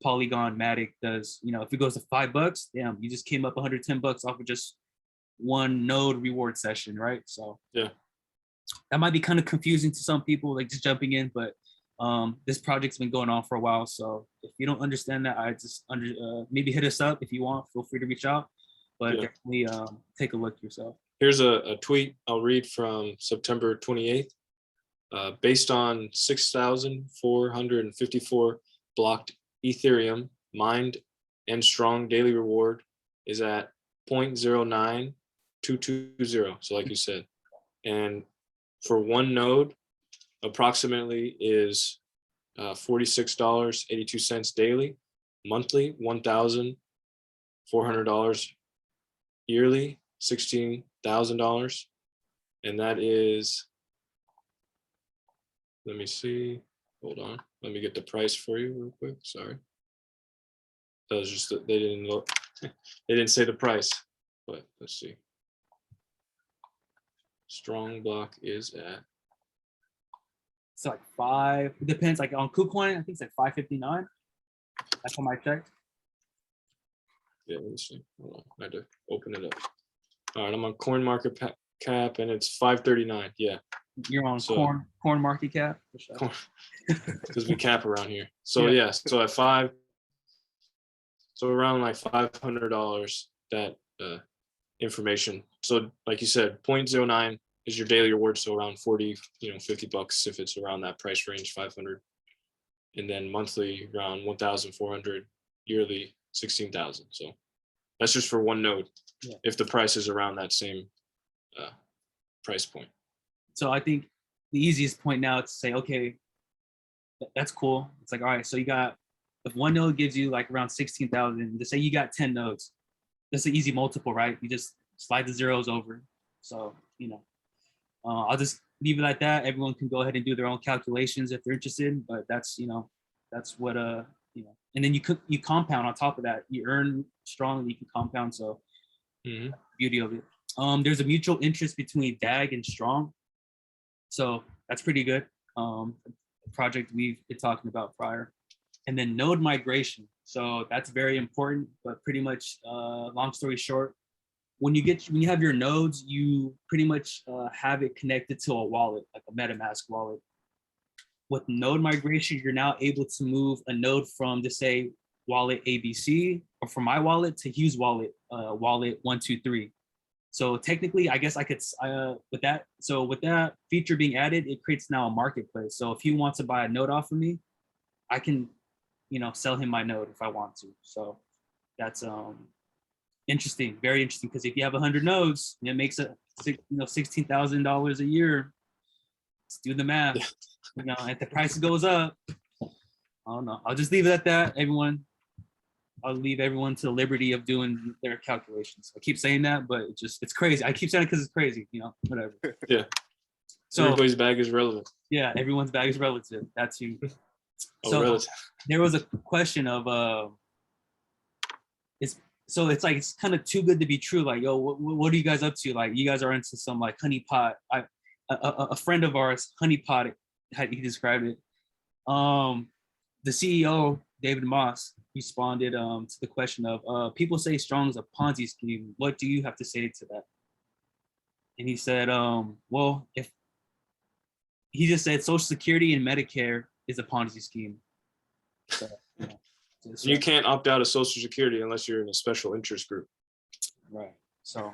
Polygon Matic does, if it goes to $5, damn, you just came up $110 off of just one node reward session, right? So yeah, that might be kind of confusing to some people, like just jumping in, but this project's been going on for a while. So if you don't understand that, I just maybe hit us up if you want. Feel free to reach out, but definitely take a look yourself. Here's a tweet I'll read from September 28th. Based on 6,454 blocked Ethereum mined and Strong daily reward is at 0.09220. So like you said, and for one node approximately is $46.82 daily, monthly $1,400, yearly $16,000, and that is, let me see, hold on, let me get the price for you real quick. Sorry, that was just that they didn't look they didn't say the price, but let's see. Strongblock is at, it's like $5, it depends, like on KuCoin I think it's like $5.59. That's how I checked. yeah, let me see, hold on, I had to open it up. All right, I'm on Coin Market Cap and it's 539. Yeah, you're on corn market cap, because we cap around here. So yeah, so at so around like $500 that information. So like you said, 0.09 is your daily reward, so around 40, $50 if it's around that price range, 500, and then monthly around 1,400, yearly 16,000. So that's just for one node. Yeah. If the price is around that same price point. So I think the easiest point now is to say, okay, that's cool. It's like, all right, so you got, if one node gives you like around 16,000, to say you got 10 nodes, that's an easy multiple, right? You just slide the zeros over. So, I'll just leave it like that. Everyone can go ahead and do their own calculations if they're interested, but that's, that's what, and then you compound on top of that. You earn Strong, you can compound. So beauty of it. There's a mutual interest between DAG and Strong. So that's pretty good. Project we've been talking about prior. And then node migration. So that's very important, but pretty much long story short, when you have your nodes, you pretty much have it connected to a wallet, like a MetaMask wallet. With node migration, you're now able to move a node from, to say, wallet ABC, or from my wallet to Hugh's wallet, wallet 123. So technically, I guess I could, with that feature being added, it creates now a marketplace. So if he wants to buy a node off of me, I can, sell him my node if I want to. So that's interesting, very interesting, because if you have 100 nodes, it makes it $16,000 a year. Let's do the math. If the price goes up, I don't know. I'll just leave it at that. I'll leave everyone to the liberty of doing their calculations. I keep saying that, but it's crazy. I keep saying it because it's crazy, whatever. Yeah. So everybody's bag is relevant. Yeah, everyone's bag is relative. That's you. So relative. There was a question of it's like, it's kind of too good to be true. Like, yo, what are you guys up to? Like, you guys are into some like honeypot. A friend of ours, honeypot, he described it. The CEO, David Moss, responded to the question of people say Strong's a Ponzi scheme. What do you have to say to that? And he said, well, if he just said Social Security and Medicare is a Ponzi scheme. So, you can't opt out of Social Security unless you're in a special interest group. Right. So,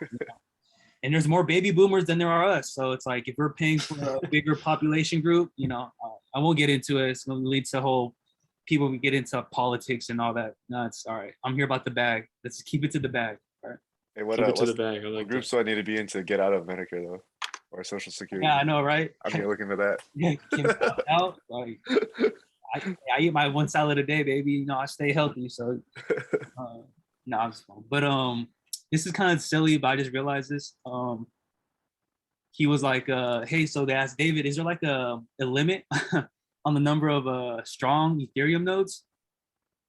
and there's more baby boomers than there are us. So it's like, if we're paying for a bigger population group, I won't get into it. It's going to lead to people get into politics and all that. No, it's all right. I'm here about the bag. Let's keep it to the bag. All right. Hey, Keep it to the bag. I like groups do I need to be in to get out of Medicare though, or Social Security? Yeah, I know, right? I'm here looking for that. Yeah, out. Like, I eat my one salad a day, baby. I stay healthy. So, no, I'm just fine. But this is kind of silly, but I just realized this. He was like, hey, so they asked David, is there like a limit on the number of Strong Ethereum nodes?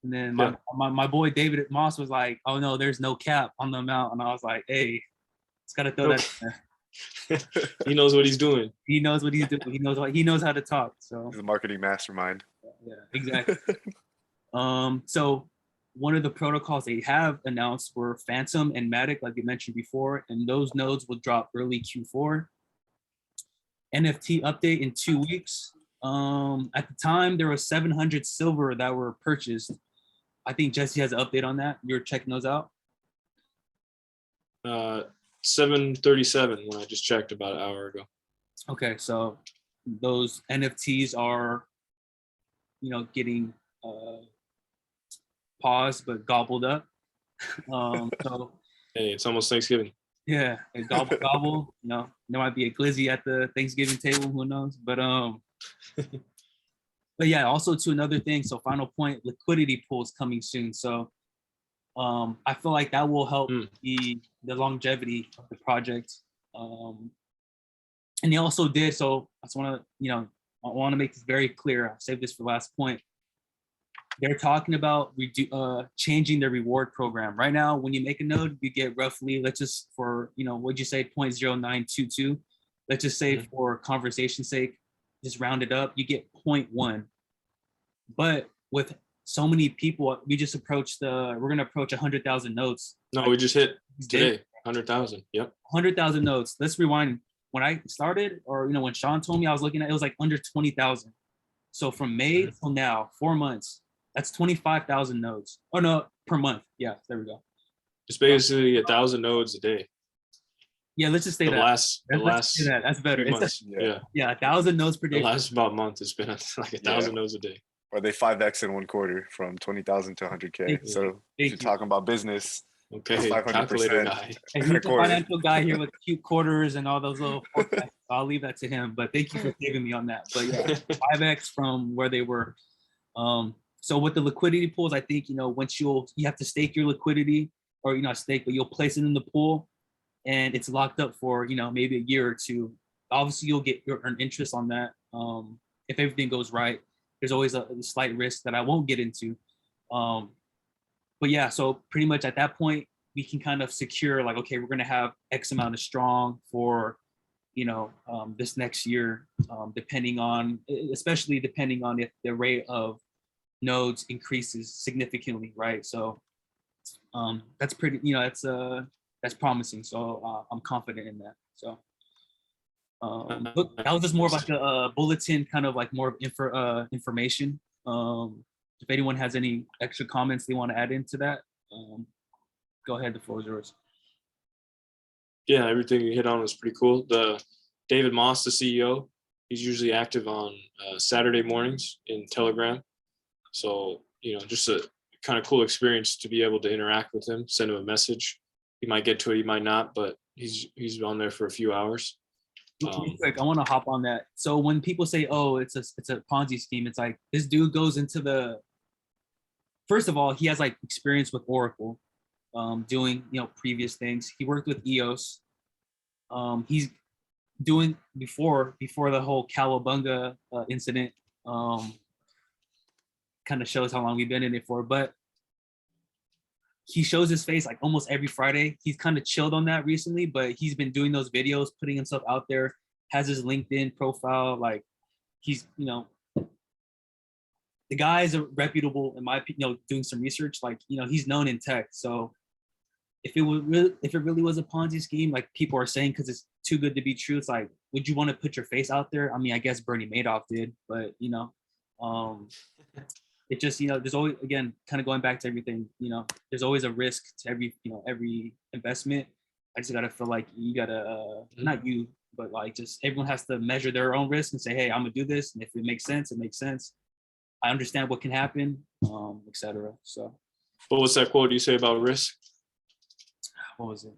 And then my boy David Moss was like, oh no, there's no cap on the amount. And I was like, hey, it's gotta throw that in there. He knows what he's doing. He knows what he's doing. He knows how to talk. So He's a marketing mastermind. yeah, exactly. So one of the protocols they have announced were Phantom and Matic, like we mentioned before, and those nodes will drop early Q4. NFT update in 2 weeks. At the time, there was 700 silver that were purchased. I think Jesse has an update on that. You're checking those out? 737 when I just checked about an hour ago. Okay, so those NFTs are, getting paused but gobbled up. So Hey, it's almost Thanksgiving. yeah, and gobble. There might be a glizzy at the Thanksgiving table. Who knows? But but yeah, also to another thing. So final point, liquidity pools coming soon. So I feel like that will help the longevity of the project. And they also did. So I just want to, I want to make this very clear. I'll save this for last point. They're talking about changing the reward program. Right now, when you make a node, you get roughly, let's just for, what'd you say, 0.0922. Let's just say for conversation's sake, just round it up, you get 0.1. But with so many people, we just approached we're going to approach 100,000 nodes. No, we just hit today, 100,000. Yep. 100,000 nodes. Let's rewind. When I started, or, when Sean told me, I was looking at, it was like under 20,000. So from May till now, 4 months, that's 25,000 nodes. Oh no, per month. Yeah, there we go. It's basically 1,000 nodes a day. Yeah, let's just say The that. last That's better. few It's months, yeah. 1,000 nodes per day. The last about month, it's been like 1,000 nodes a day. Or they 5x in 1 quarter from 20,000 to 100K. So if you're talking about business, Okay, calculator guy. And he's a financial guy here with cute quarters and all those little forecasts. I'll leave that to him. But thank you for saving me on that. But yeah, 5x from where they were. So with the liquidity pools, I think, once you have to stake your liquidity, or not stake, but you'll place it in the pool, and it's locked up for maybe a year or two. Obviously, you'll earn interest on that. If everything goes right, there's always a slight risk that I won't get into. But yeah, so pretty much at that point, we can kind of secure like, okay, we're going to have X amount of strong for, this next year, especially depending on if the rate of nodes increases significantly, right? So that's pretty, that's promising. So I'm confident in that. So look, that was just more of like a bulletin, kind of like more of information. If anyone has any extra comments they want to add into that, go ahead, the floor is yours. Yeah, everything you hit on was pretty cool. The David Moss, the CEO, he's usually active on Saturday mornings in Telegram. So, just a kind of cool experience to be able to interact with him, send him a message. He might get to it, he might not, but he's on there for a few hours. Real quick, I want to hop on that. So when people say, "Oh, it's a Ponzi scheme," it's like this dude goes into the. First of all, he has like experience with Oracle, doing previous things. He worked with EOS. He's doing before the whole Cowabunga incident. Kind of shows how long we've been in it for, but he shows his face like almost every Friday. He's kind of chilled on that recently, but he's been doing those videos, putting himself out there, has his LinkedIn profile. Like he's, the guy is a reputable, in my opinion, doing some research, like, he's known in tech. So if it really was a Ponzi scheme, like people are saying, because it's too good to be true, it's like, would you want to put your face out there? I mean, I guess Bernie Madoff did, but it just, there's always, again, kind of going back to everything, there's always a risk to every investment. I just gotta feel like you gotta, not you, but like just everyone has to measure their own risk and say, hey, I'm gonna do this, and if it makes sense, it makes sense. I understand what can happen, etc. So, what was that quote you say about risk? What was it?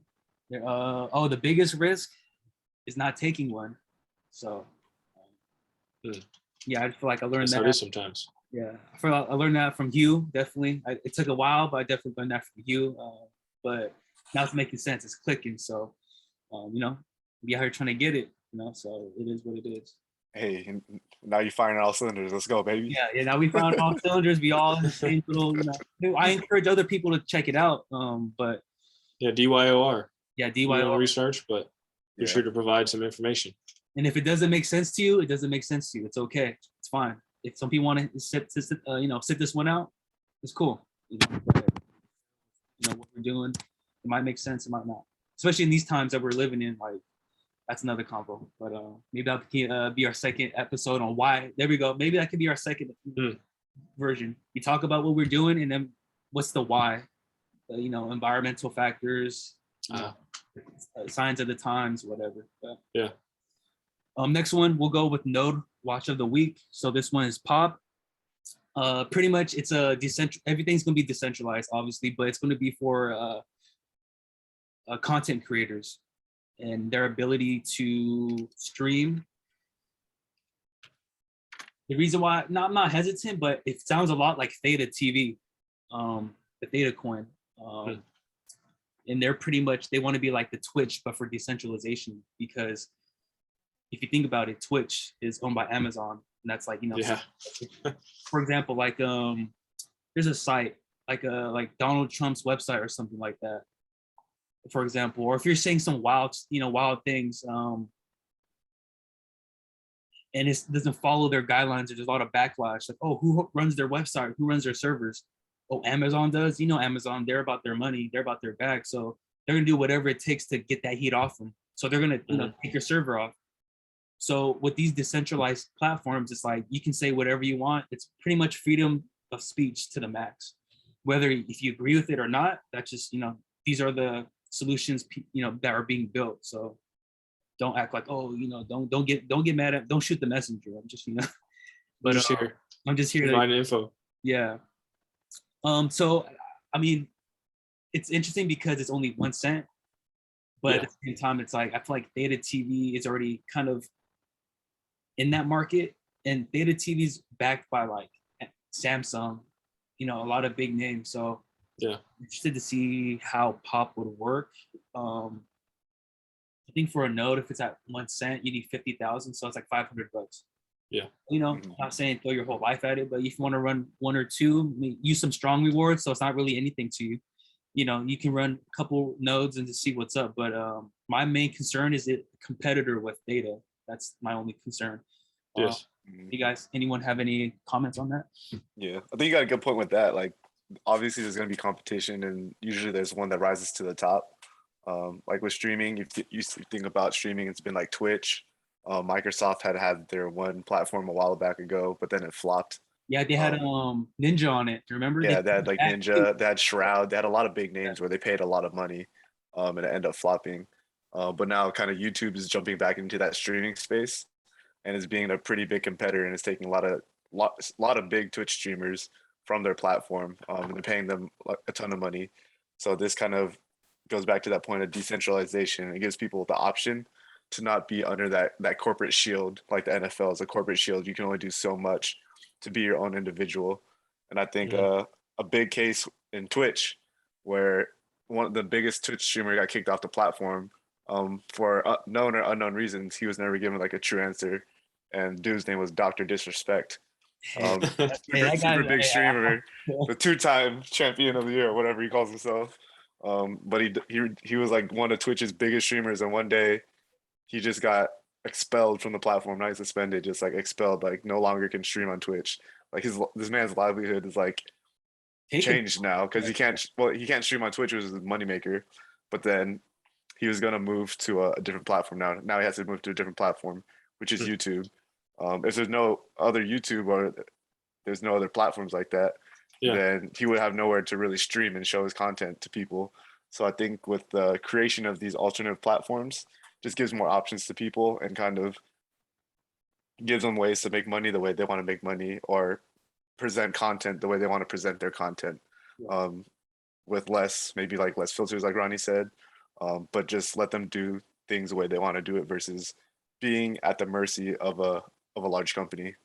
The biggest risk is not taking one. So, yeah, I feel like I learned that sometimes. Yeah, I learned that from Hugh, definitely. It took a while, but I definitely learned that from Hugh. But now it's making sense. It's clicking. So, we out here trying to get it. So it is what it is. Hey, now you're firing all cylinders. Let's go, baby. Yeah. Now we found all cylinders. We all in the same little. I encourage other people to check it out. But yeah, DYOR. Yeah, DYOR research, but be Yeah. sure to provide some information. And if it doesn't make sense to you, it doesn't make sense to you. It's okay. It's fine. If some people want to sit this one out, it's cool. What we're doing, it might make sense, it might not. Especially in these times that we're living in, like that's another combo. But maybe that can be our second episode on why. There we go. Maybe that could be our second version. We talk about what we're doing, and then what's the why? Environmental factors, signs of the times, whatever. But, yeah. Next one, we'll go with node watch of the week. So this one is Pop. Pretty much, it's a everything's gonna be decentralized, obviously, but it's gonna be for content creators and their ability to stream. The reason why I'm not hesitant, but it sounds a lot like Theta TV, the Theta coin. And they're pretty much, they want to be like the Twitch, but for decentralization, because if you think about it, Twitch is owned by Amazon, and that's like, for example, like there's a site like Donald Trump's website or something like that, for example, or if you're saying some wild things, and it doesn't follow their guidelines, there's a lot of backlash, like, oh, who runs their website, who runs their servers? Oh, Amazon does. Amazon, they're about their money, they're about their bag, so they're gonna do whatever it takes to get that heat off them. So they're gonna take your server off. So with these decentralized platforms, it's like you can say whatever you want. It's pretty much freedom of speech to the max. Whether if you agree with it or not, that's just, these are the solutions that are being built. So don't act like, oh, don't get mad at, don't shoot the messenger. I'm just, but I'm just here to provide info. Yeah. So I mean, it's interesting because it's only 1 cent, but at the same time, it's like I feel like Theta TV is already kind of in that market, and Theta TV is backed by like Samsung, a lot of big names. So yeah, I'm interested to see how Pop would work. I think for a node, if it's at 1 cent, you need 50,000, so it's like $500. Yeah. Not saying throw your whole life at it, but if you want to run 1 or 2, use some strong rewards, so it's not really anything to you. You can run a couple nodes and just see what's up. But my main concern is it competitor with Theta. That's my only concern. Yes. You guys, anyone have any comments on that? Yeah, I think you got a good point with that. Like, obviously, there's going to be competition, and usually there's one that rises to the top. Like with streaming, if you think about streaming, it's been like Twitch. Microsoft had their one platform a while back ago, but then it flopped. Yeah, they had Ninja on it. Remember? Yeah, they had like Ninja, they had Shroud, they had a lot of big names where they paid a lot of money, and it ended up flopping. But now kind of YouTube is jumping back into that streaming space, and is being a pretty big competitor, and it's taking a lot of big Twitch streamers from their platform, and they're paying them a ton of money. So this kind of goes back to that point of decentralization. It gives people the option to not be under that corporate shield, like the NFL is a corporate shield. You can only do so much to be your own individual. And I think a big case in Twitch, where one of the biggest Twitch streamer got kicked off the platform for known or unknown reasons. He was never given like a true answer, and dude's name was Dr. Disrespect. Super big streamer, the 2-time champion of the year, or whatever he calls himself. But he was like one of Twitch's biggest streamers, and one day he just got expelled from the platform, not suspended, just like expelled, like no longer can stream on Twitch. Like this man's livelihood is like changed now because he can't stream on Twitch, which is his moneymaker. But then he was gonna move to a different platform now. Now he has to move to a different platform, which is YouTube. If there's no other YouTube or there's no other platforms like that, then he would have nowhere to really stream and show his content to people. So I think with the creation of these alternative platforms, just gives more options to people and kind of gives them ways to make money the way they want to make money, or present content the way they want to present their content, with less filters, like Ronnie said, but just let them do things the way they want to do it versus being at the mercy of a large company,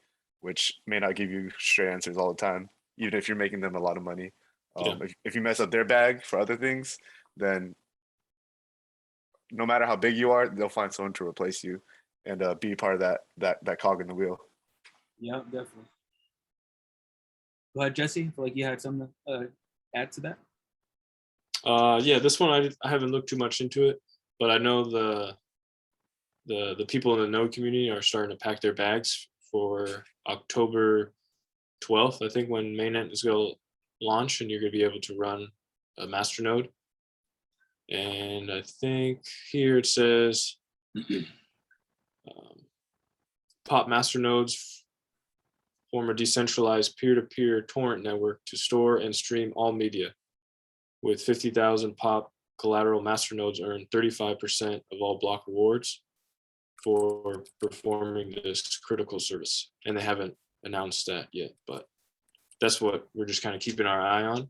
which may not give you straight answers all the time, even if you're making them a lot of money. If you mess up their bag for other things, then no matter how big you are, they'll find someone to replace you and be part of that cog in the wheel. Yeah, definitely. Go ahead, Jesse. I feel like you had something to add to that. Yeah, this one I haven't looked too much into it, but I know the people in the node community are starting to pack their bags for October 12th, I think, when mainnet is going to launch, and you're going to be able to run a master node. And I think here it says pop master nodes form a decentralized peer-to-peer torrent network to store and stream all media. With 50,000 pop collateral, master nodes earn 35% of all block rewards for performing this critical service. And they haven't announced that yet, but that's what we're just kind of keeping our eye on,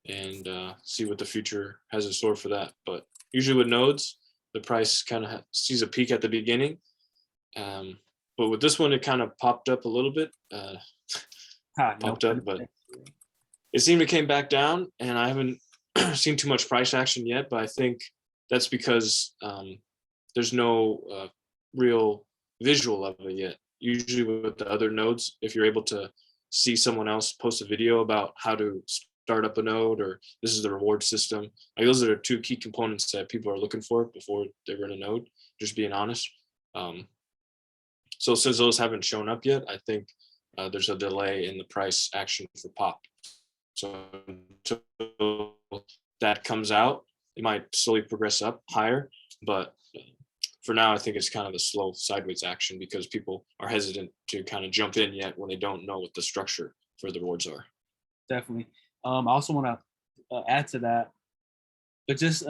and see what the future has in store for that. But usually with nodes, the price kind of sees a peak at the beginning. But with this one, it kind of popped up a little bit, popped up, but it seemed it came back down, and I haven't seen too much price action yet, but I think that's because there's no real visual of it yet. Usually with the other nodes, if you're able to see someone else post a video about how to start up a node, or this is the reward system, like those are the two key components that people are looking for before they run a node, just being honest. So since those haven't shown up yet, I think there's a delay in the price action for pop. So until that comes out, it might slowly progress up higher, but for now, I think it's kind of a slow sideways action because people are hesitant to kind of jump in yet when they don't know what the structure for the rewards are. Definitely. I also want to add to that, but just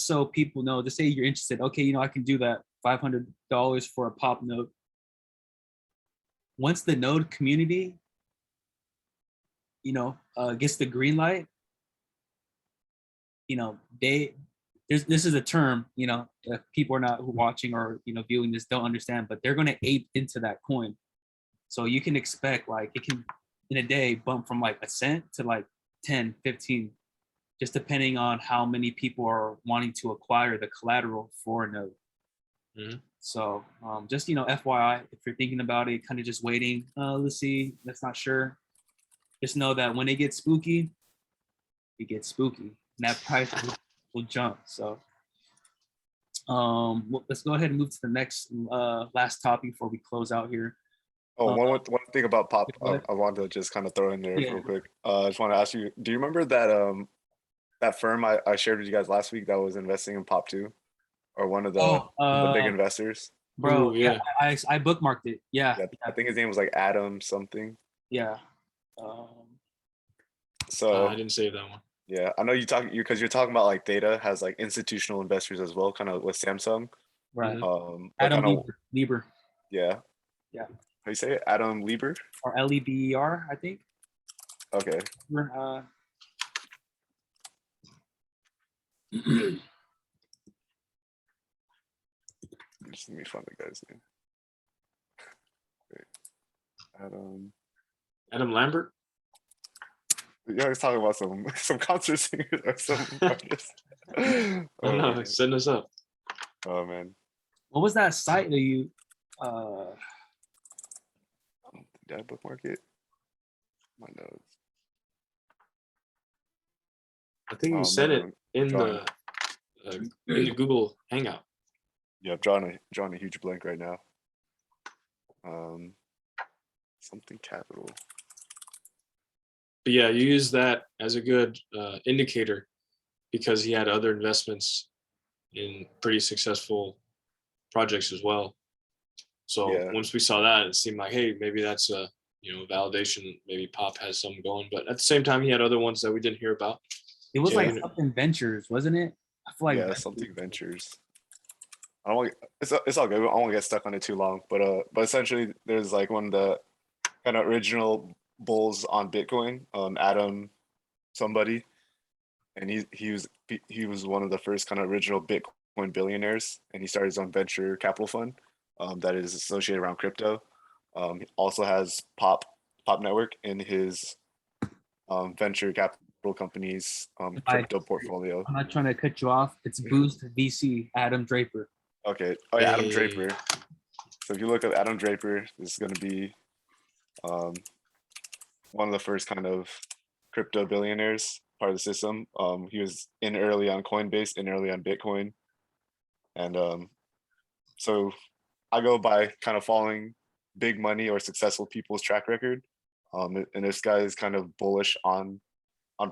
so people know, just say you're interested. Okay, you know, I can do that. $500 for a pop node. Once the node community, you know, gets the green light, you know, this is a term, you know, if people are not watching or, you know, viewing this don't understand, but they're going to ape into that coin. So you can expect like it can in a day bump from like a cent to like 10, 15, just depending on how many people are wanting to acquire the collateral for a node. Mm-hmm. So just, you know, FYI, if you're thinking about it, kind of just waiting, let's see, that's not sure. Just know that when it gets spooky, it gets spooky. And that price will jump. So let's go ahead and move to the next last topic before we close out here. Oh, one thing about pop, I wanted to just kind of throw in there real quick. I just want to ask you, do you remember that that firm I shared with you guys last week that was investing in pop too, or one of the big investors? Bro, ooh, yeah, I bookmarked it. Yeah, I think his name was like Adam something. Yeah. So I didn't save that one. Yeah, I know because you're talking about like Theta has like institutional investors as well, kind of with Samsung. Right. Adam Lieber. Yeah. Yeah. How you say it? Adam Lieber? Or Leber, I think. Okay. Just let me find the guy's name. Okay. Adam Lambert? You always talking about some concert singers or some artists. I know, send us up. Oh man. What was that site that you did I bookmark it? My notes. I think you sent it in the Google Hangout. Yeah, I'm drawing a huge blank right now. Something capital. But yeah, you use that as a good indicator because he had other investments in pretty successful projects as well. So once we saw that, it seemed like, hey, maybe that's a validation. Maybe Pop has something going. But at the same time, he had other ones that we didn't hear about. It was like something ventures, wasn't it? I feel like something ventures. I don't want. It's all good. I don't want to get stuck on it too long. But essentially, there's like one of the kind of original bulls on Bitcoin, Adam somebody, and he was one of the first kind of original Bitcoin billionaires, and he started his own venture capital fund that is associated around crypto. He also has Pop Network in his venture capital companies crypto portfolio. I'm not trying to cut you off. It's Boost VC, Adam Draper. Okay. Oh yeah, Adam Draper. So if you look at Adam Draper, this is going to be one of the first kind of crypto billionaires, part of the system. He was in early on Coinbase, in early on Bitcoin, and So I go by kind of following big money or successful people's track record. And this guy is kind of bullish on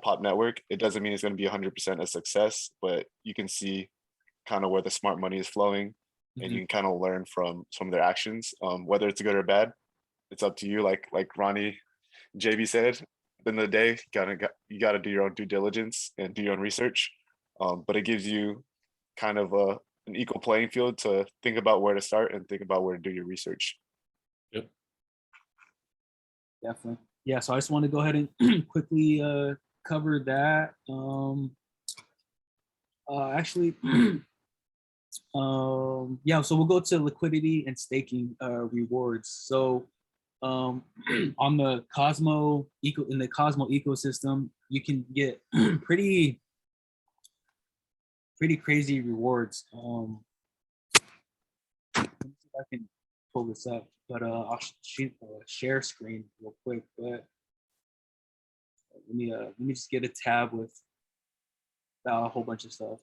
Pop Network. It doesn't mean it's going to be 100% a success, but you can see kind of where the smart money is flowing, and you can kind of learn from some of their actions. Whether it's good or bad, it's up to you. Like Ronnie JB said, at the end of the day, you gotta do your own due diligence and do your own research. But it gives you kind of an equal playing field to think about where to start and think about where to do your research. Yep. Definitely. Yeah, so I just want to go ahead and quickly cover that. Actually, yeah, so we'll go to liquidity and staking rewards. So on the in the Cosmo ecosystem, you can get pretty crazy rewards. Let me see if I can pull this up, but I'll shoot share screen real quick. But let me just get a tab with a whole bunch of stuff.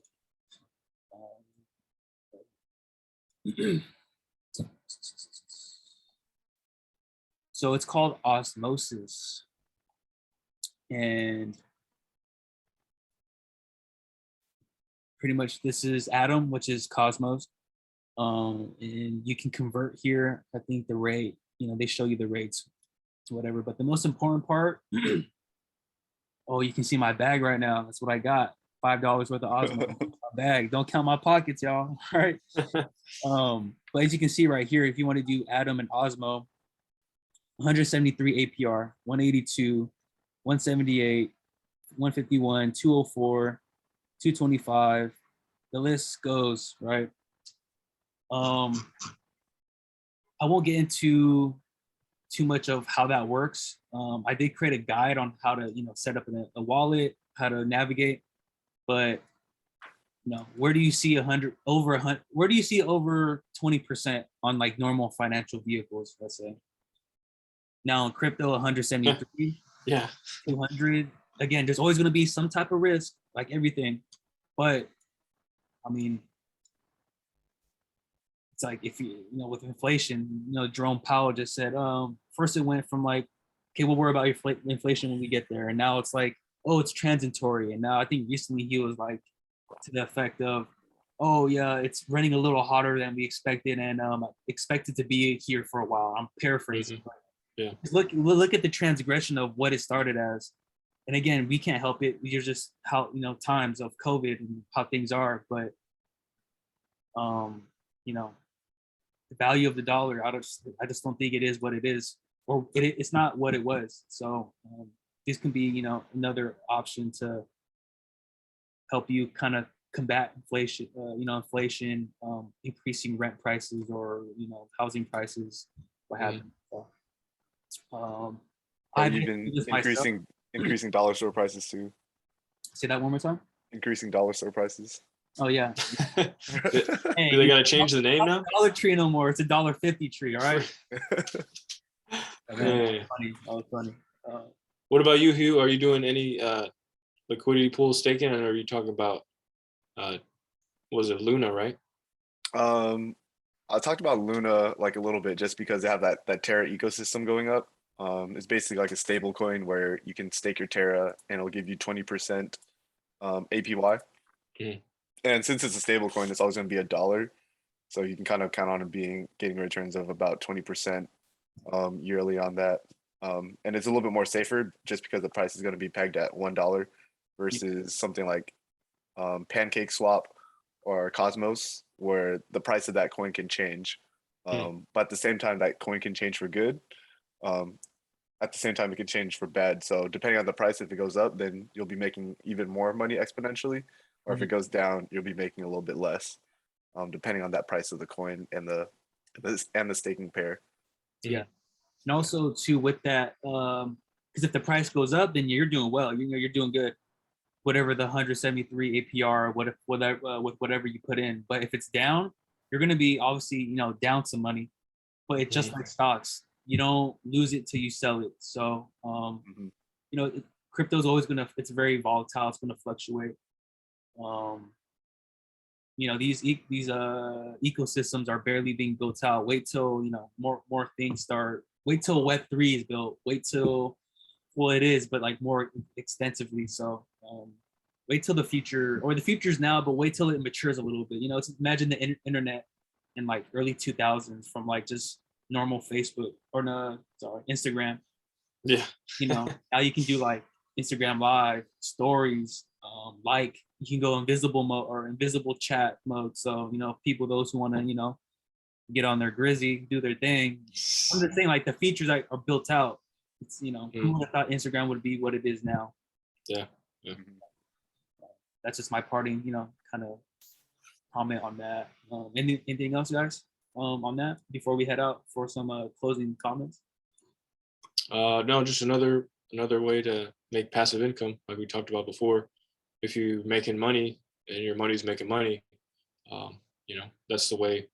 So it's called OSMOSIS, and pretty much this is Atom, which is Cosmos, and you can convert here. I think the rate, they show you the rates, whatever. But the most important part, oh, you can see my bag right now. That's what I got. $5 worth of Osmo my bag. Don't count my pockets, y'all. All right. But as you can see right here, if you want to do Atom and Osmo, 173 APR, 182, 178, 151, 204, 225. The list goes, right? I won't get into too much of how that works. I did create a guide on how to, set up a wallet, how to navigate, but where do you see where do you see over 20% on like normal financial vehicles, let's say? Now in crypto, 173, Yeah. 200. Again, there's always going to be some type of risk, like everything. But I mean, it's like if with inflation, Jerome Powell just said, first it went from like, okay, we'll worry about inflation when we get there, and now it's like, oh, it's transitory. And now I think recently he was like to the effect of, oh yeah, it's running a little hotter than we expected, and expected to be here for a while. I'm paraphrasing. Mm-hmm. Yeah. Look at the transgression of what it started as. And again, we can't help it. You're just how times of COVID and how things are. But the value of the dollar, I just don't think it is what it is, or it's not what it was. So this can be another option to help you kind of combat inflation. Inflation, increasing rent prices, or housing prices, what have you. I've even increasing dollar store prices too. Say that one more time. Increasing dollar store prices. Oh yeah. Do they gotta change the name now? Dollar Tree no more. It's a $1.50 tree. All right. Hey. That was funny. What about you, Hugh? Are you doing any liquidity pool staking, and are you talking about was it Luna, right? I talked about Luna like a little bit just because they have that Terra ecosystem going up. It's basically like a stable coin where you can stake your Terra and it'll give you 20% APY. Mm. And since it's a stable coin, it's always going to be $1. So you can kind of count on it getting returns of about 20% yearly on that. And it's a little bit more safer just because the price is going to be pegged at $1 versus something like Pancake Swap or Cosmos, where the price of that coin can change. But at the same time, that coin can change for good. At the same time, it can change for bad. So depending on the price, if it goes up, then you'll be making even more money exponentially. Or if it goes down, you'll be making a little bit less, depending on that price of the coin and the staking pair. Yeah, and also too with that, because if the price goes up, then you're doing well. You're doing good. Whatever the 173 APR, with whatever you put in. But if it's down, you're going to be obviously down some money. But it's just like stocks. You don't lose it till you sell it. So crypto is always it's very volatile. It's going to fluctuate. these ecosystems are barely being built out. Wait till more things start. Wait till Web3 is built. Wait till it is, but like more extensively. So wait till the future, or the future's now, but wait till it matures a little bit. Imagine the internet in like early 2000s, from like just normal Facebook, or no, sorry, Instagram. Yeah. Now you can do like Instagram Live, stories, like you can go invisible mode or invisible chat mode. So, people, those who want to, get on their Grizzy, do their thing. I'm just saying, like, the features are built out. It's, who would have thought Instagram would be what it is now? Yeah. That's just my parting, kind of comment on that. Anything else, guys, on that before we head out for some closing comments? No, just another way to make passive income, like we talked about before. If you're making money and your money's making money, that's the way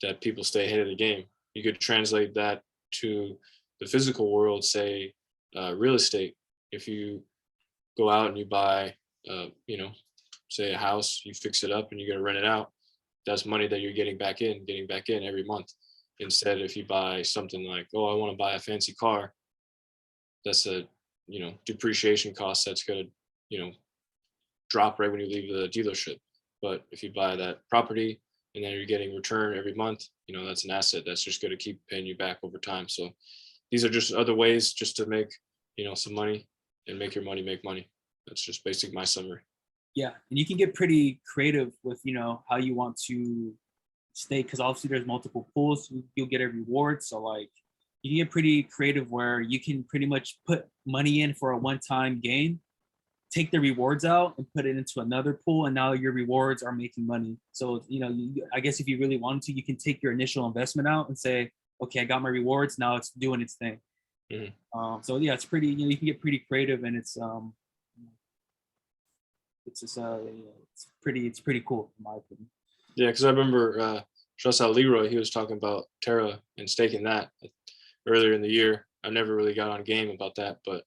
that people stay ahead of the game. You could translate that to the physical world, say real estate. If you go out and you buy, say a house, you fix it up and you're gonna rent it out, that's money that you're getting back in every month. Instead, if you buy something like, oh, I want to buy a fancy car, that's a depreciation cost that's gonna drop right when you leave the dealership. But if you buy that property and then you're getting return every month, that's an asset that's just going to keep paying you back over time. So these are just other ways just to make some money and make your money make money. That's just basically my summary. Yeah, and you can get pretty creative with how you want to stake, because obviously there's multiple pools. You'll get a reward, so like you can get pretty creative where you can pretty much put money in for a one-time gain, take the rewards out and put it into another pool, and now your rewards are making money. So I guess if you really wanted to, you can take your initial investment out and say, okay, I got my rewards, now it's doing its thing. So yeah, it's pretty, you can get pretty creative, and it's just it's pretty cool in my opinion. Yeah, because I remember just out Leroy, he was talking about Terra and staking that earlier in the year. I never really got on game about that, but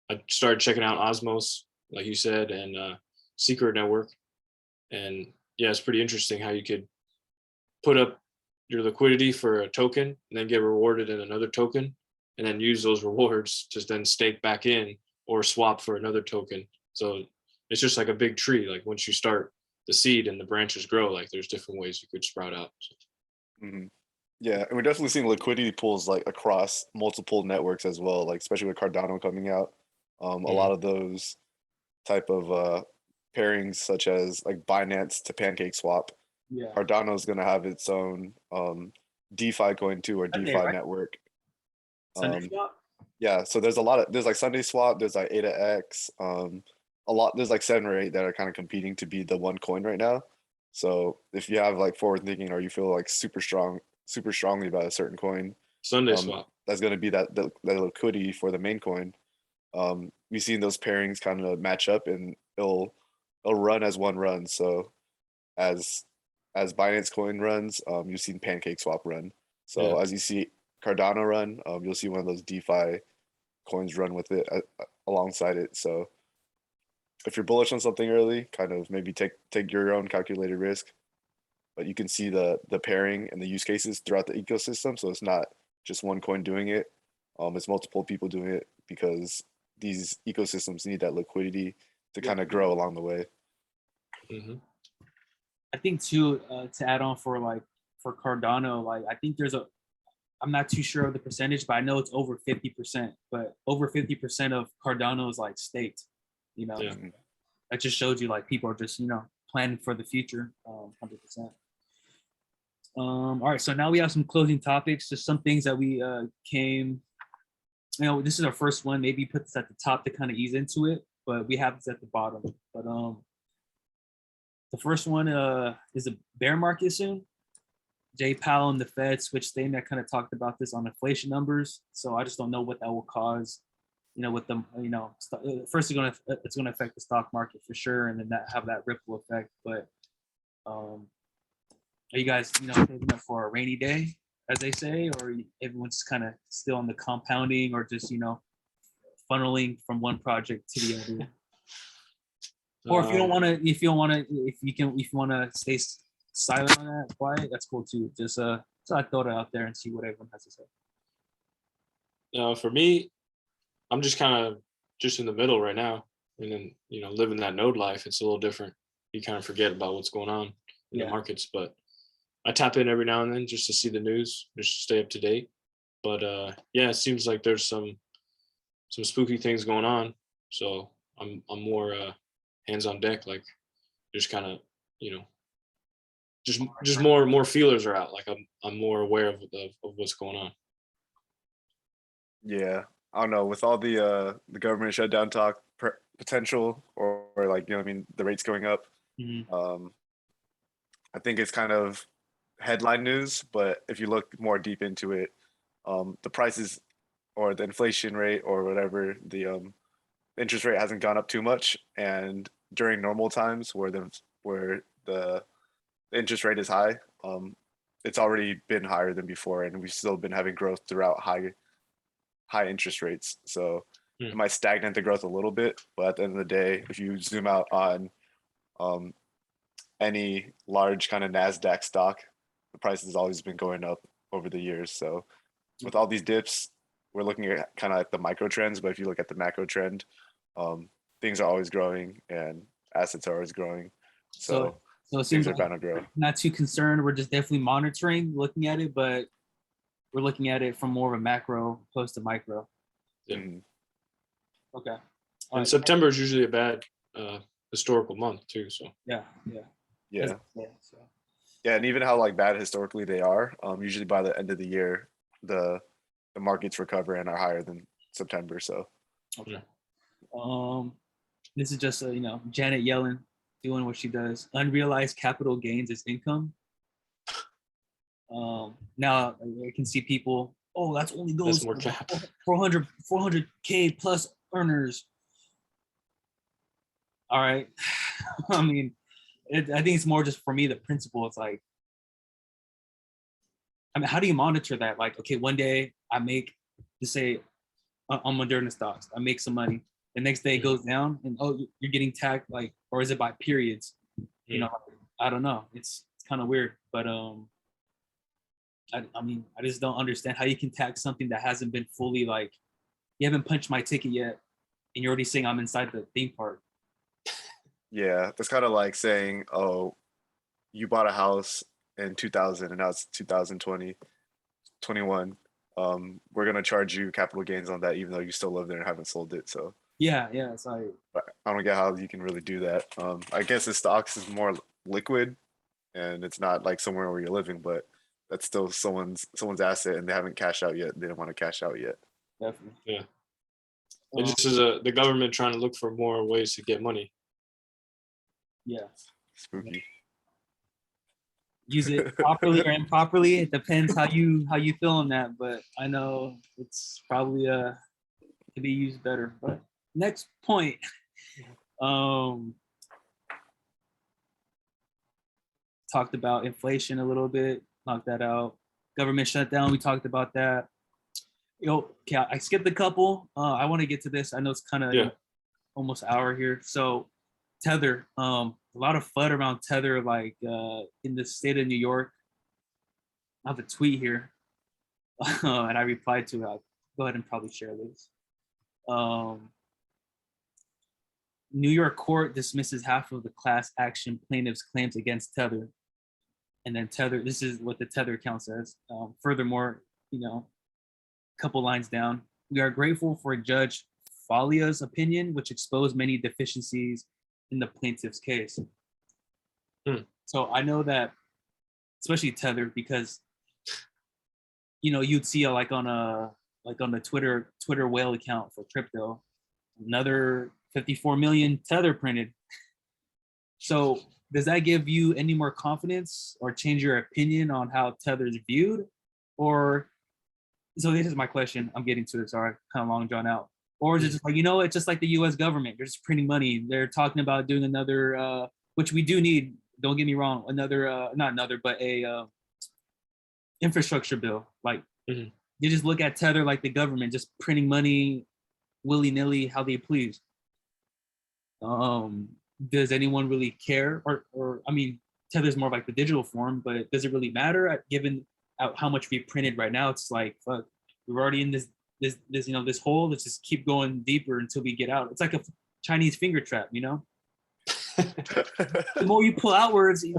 I started checking out Osmos, like you said, and Secret Network. And yeah, it's pretty interesting how you could put up your liquidity for a token and then get rewarded in another token, and then use those rewards to then stake back in or swap for another token. So it's just like a big tree. Like once you start the seed and the branches grow, like there's different ways you could sprout out. Yeah, and we're definitely seeing liquidity pools like across multiple networks as well, like especially with Cardano coming out. A lot of those type of pairings, such as like Binance to Pancake Swap. Yeah. Cardano is going to have its own DeFi coin too, or Sunday, DeFi right? network. Sunday Swap? Yeah, so there's like Sunday Swap, there's like AdaX, there's like 7 or 8 that are kind of competing to be the one coin right now. So if you have like forward thinking, or you feel like super strongly about a certain coin, Sunday Swap, that's going to be the liquidity for the main coin. We've seen those pairings kind of match up, and it'll run as one run. So as Binance coin runs, you've seen Pancake Swap run. So as you see Cardano run, you'll see one of those DeFi coins run with it alongside it. So if you're bullish on something early, kind of maybe take your own calculated risk, but you can see the pairing and the use cases throughout the ecosystem. So it's not just one coin doing it. It's multiple people doing it, because these ecosystems need that liquidity to kind of grow along the way. I think too, to add on for Cardano, like I think I'm not too sure of the percentage, but I know it's over 50%, but over 50% of Cardano is like staked, That just shows you like people are just, planning for the future, 100%. All right, so now we have some closing topics, just some things that we this is our first one, maybe put this at the top to kind of ease into it, but we have this at the bottom. But the first one is a bear market soon. Jay Powell and the Fed switched statement. I kind of talked about this on inflation numbers, so I just don't know what that will cause. With them, first it's gonna affect the stock market for sure, and then have that ripple effect. But are you guys saving up for a rainy day, as they say, or everyone's kind of still on the compounding, or just funneling from one project to the other? Or if you don't want to, if you want to stay silent on that, quiet, that's cool too. Just so I throw it out there and see what everyone has to say. For me, I'm just kind of just in the middle right now, and then living that node life. It's a little different. You kind of forget about what's going on in the markets, but I tap in every now and then just to see the news, just to stay up to date. But yeah, it seems like there's some spooky things going on. So I'm more hands on deck, like just kind of just more feelers are out. Like I'm more aware of what's going on. Yeah, I don't know. With all the government shutdown talk potential, or like I mean, the rates going up. I think it's kind of headline news, but if you look more deep into it, the prices or the inflation rate or whatever, the interest rate hasn't gone up too much, and during normal times where the interest rate is high, it's already been higher than before, and we've still been having growth throughout high interest rates. So it might stagnate the growth a little bit, but at the end of the day, if you zoom out on any large kind of NASDAQ stock, the price has always been going up over the years. So with all these dips, we're looking at kind of like the micro trends, but if you look at the macro trend, things are always growing and assets are always growing. So it seems things are like bound to grow. Not too concerned. We're just definitely monitoring, looking at it, but we're looking at it from more of a macro opposed to micro. Yeah. Okay. And September is usually a bad historical month too. So Yeah, so. and even how like bad historically they are, usually by the end of the year, the markets recover and are higher than September. So okay. This is just Janet Yellen doing what she does. Unrealized capital gains is income. Now I can see people, that's only goes that's more cap. 400K plus earners. All right. I mean, I think it's more just for me, the principle. It's like, I mean, how do you monitor that? Like, okay, one day I make, just say on Moderna stocks, I make some money. The next day it goes down and you're getting tagged, like, or is it by periods? I don't know. It's kind of weird, but I mean, I just don't understand how you can tag something that hasn't been fully, like, you haven't punched my ticket yet and you're already saying I'm inside the theme park. Yeah, that's kind of like saying, you bought a house in 2000 and now it's 2020, 21. We're going to charge you capital gains on that, even though you still live there and haven't sold it. So yeah, it's like, but I don't get how you can really do that. I guess the stocks is more liquid and it's not like somewhere where you're living, but that's still someone's asset and they haven't cashed out yet. They don't want to cash out yet. Definitely. Yeah. It just is the government trying to look for more ways to get money. Yeah. Spooky. Use it properly or improperly. It depends how you feel on that, but I know it's probably could be used better. But next point. Talked about inflation a little bit, knocked that out. Government shutdown, we talked about that. Okay, I skipped a couple. I want to get to this. I know it's kind of almost an hour here. So Tether, a lot of FUD around Tether, like in the state of New York. I have a tweet here, and I replied to it. I'll go ahead and probably share this. New York court dismisses half of the class action plaintiffs' claims against Tether. And then Tether, this is what the Tether account says. Furthermore, a couple lines down, we are grateful for Judge Falia's opinion, which exposed many deficiencies in the plaintiff's case. So I know that, especially Tether, because you'd see like on the Twitter whale account for crypto, another 54 million Tether printed. So does that give you any more confidence or change your opinion on how Tether is viewed? Or, so this is my question, I'm getting to it, sorry, kind of long drawn out. Or is it just like, it's just like the US government, they're just printing money. They're talking about doing another, which we do need, don't get me wrong, a infrastructure bill. Like, they just look at Tether like the government, just printing money willy-nilly how they please. does anyone really care? Or I mean, Tether's more like the digital form, but does it really matter given how much we printed right now? It's like, fuck, we're already in this this hole. Let's just keep going deeper until we get out. It's like a Chinese finger trap, The more you pull outwards, you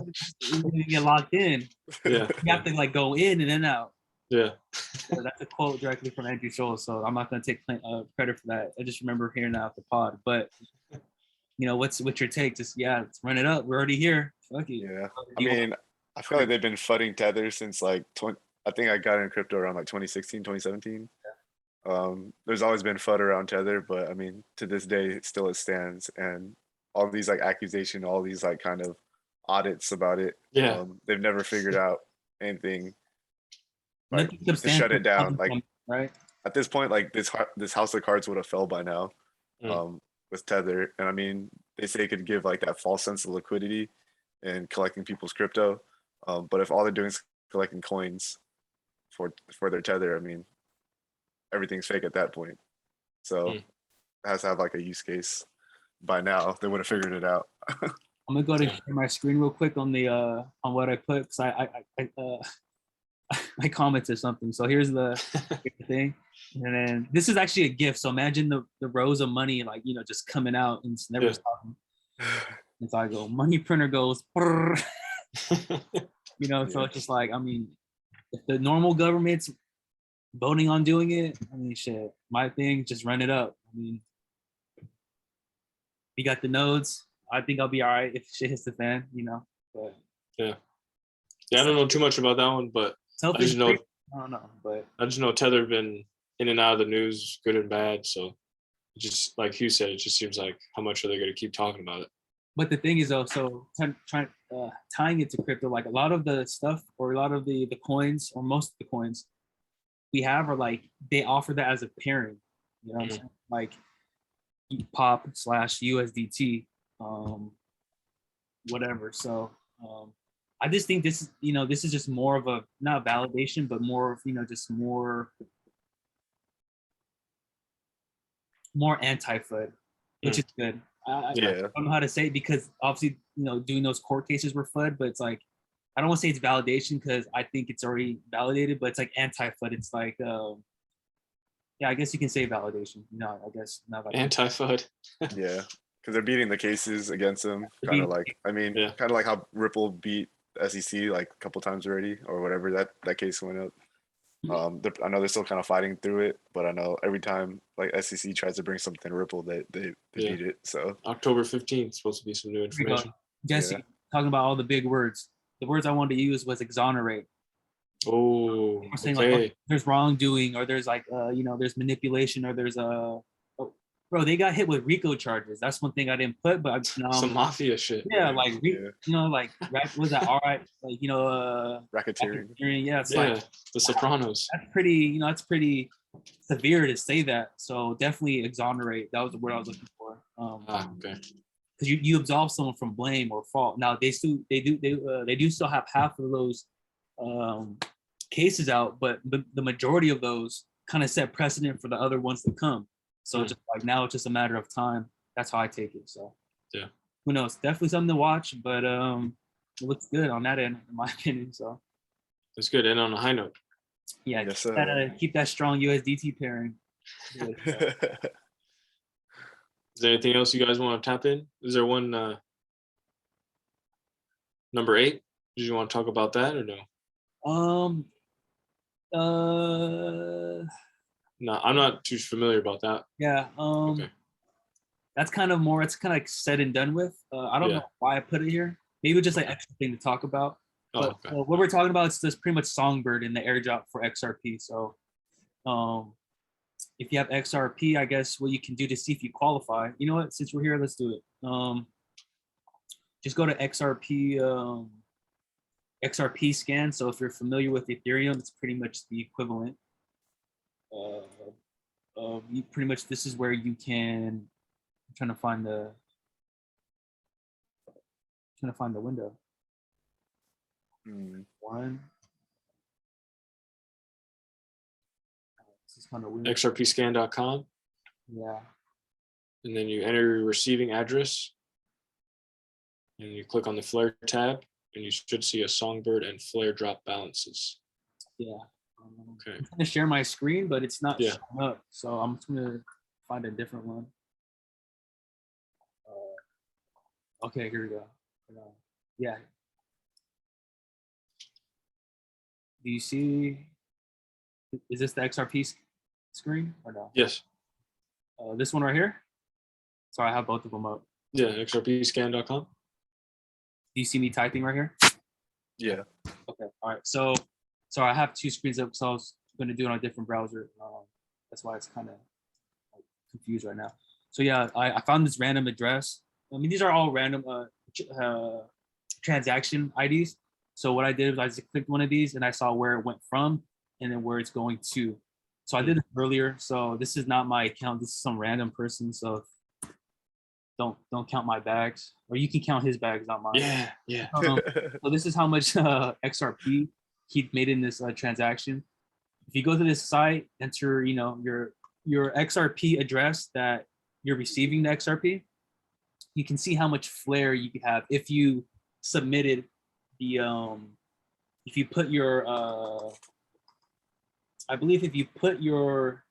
get locked in. Yeah. You have to like go in and then out. Yeah. So that's a quote directly from Andrew Scholl. So I'm not going to take credit for that. I just remember hearing that off the pod. But what's your take? Just let's run it up. We're already here. Fuck it. Yeah, I mean, I feel like they've been fudding Tether since like I think I got in crypto around like 2016, 2017. There's always been FUD around Tether, but I mean, to this day, it stands. And all these like accusation, all these like kind of audits about it. Yeah. They've never figured out anything like Nothing to shut it down. substantial Like from- right? at this point, like this house of cards would have fell by now. With Tether, and I mean, they say it could give like that false sense of liquidity and collecting people's crypto. But if all they're doing is collecting coins for their Tether, I mean, everything's fake at that point. So it has to have like a use case. By now, they would have figured it out. I'm gonna go to share my screen real quick on the on what I put because I commented something. So here's the thing, and then this is actually a gift. So imagine the rows of money like just coming out and it's never stopping. And so I go, money printer goes, so it's just like, I mean, if the normal government's voting on doing it, I mean, shit, my thing, just run it up. I mean, we got the nodes. I think I'll be all right if shit hits the fan, But yeah, I don't know too much about that one, but I just know Tether been in and out of the news, good and bad. So just like Hugh said, it just seems like how much are they going to keep talking about it? But the thing is though, so tying it to crypto, like a lot of the stuff or a lot of the coins or most of the coins we have are like, they offer that as a pairing, what I'm saying? Like pop / USDT, whatever. So I just think this is, this is just more of a, not validation, but more of, just more anti-FUD, which is good. I don't know how to say it because obviously, doing those court cases were FUD, but it's like, I don't want to say it's validation because I think it's already validated, but it's like anti-FUD. It's like, I guess you can say validation. I guess not like anti-FUD. Yeah, because they're beating the cases against them. Kind of like, I mean, kind of like how Ripple beat the SEC like a couple times already, or whatever that case went up. I know they're still kind of fighting through it, but I know every time like SEC tries to bring something to Ripple, they beat it. So October 15th supposed to be some new information. Jesse, talking about all the big words. The words I wanted to use was exonerate. Oh, saying like, there's wrongdoing, or there's like there's manipulation, or there's bro, they got hit with RICO charges. That's one thing I didn't put, but some mafia shit. Yeah, like like was that all right? Like racketeering. Yeah, it's like The Sopranos. That's pretty. That's pretty severe to say that. So definitely exonerate. That was the word I was looking for. Okay. Because you absolve someone from blame or fault. Now they do still have half of those cases out, but the majority of those kind of set precedent for the other ones to come. So just like now it's just a matter of time. That's how I take it. So yeah, who knows? Definitely something to watch, but it looks good on that end, in my opinion. So that's good. And on a high note, yeah, keep that strong USDT pairing. Is there anything else you guys want to tap in? Is there one number 8? Did you want to talk about that or no? No, I'm not too familiar about that. Yeah. Okay. That's kind of more. It's kind of like said and done with. I don't know why I put it here. Maybe just like extra thing to talk about. But what we're talking about is just pretty much Songbird in the airdrop for XRP. So, if you have XRP, I guess what you can do to see if you qualify. You know what? Since we're here, let's do it. Just go to XRP. XRP scan. So if you're familiar with Ethereum, it's pretty much the equivalent. You pretty much, this is where you can. I'm trying to find the window. One. XRPscan.com. Yeah. And then you enter your receiving address. and you click on the flare tab, and you should see a Songbird and flare drop balances. Yeah. Okay. I'm trying to share my screen, but it's not Yeah. showing up. So I'm just gonna find a different one. Okay, here we go. Yeah. Do you see? Is this the XRP screen or no? Yes. This one right here. Sorry, I have both of them up. Yeah, xrpscan.com. Do you see me typing right here? Yeah. Okay. All right. So I have two screens up because I was going to do it on a different browser. That's why it's kind of confused right now. So yeah, I found this random address. I mean, these are all random transaction IDs. So what I did was I just clicked one of these and I saw where it went from and then where it's going to. So I did it earlier. So this is not my account. This is some random person. So don't count my bags, or you can count his bags, not mine. Yeah. So this is how much XRP he made in this transaction. If you go to this site, enter your XRP address that you're receiving the XRP, you can see how much flare you could have if you submitted the if you put your I believe if you put your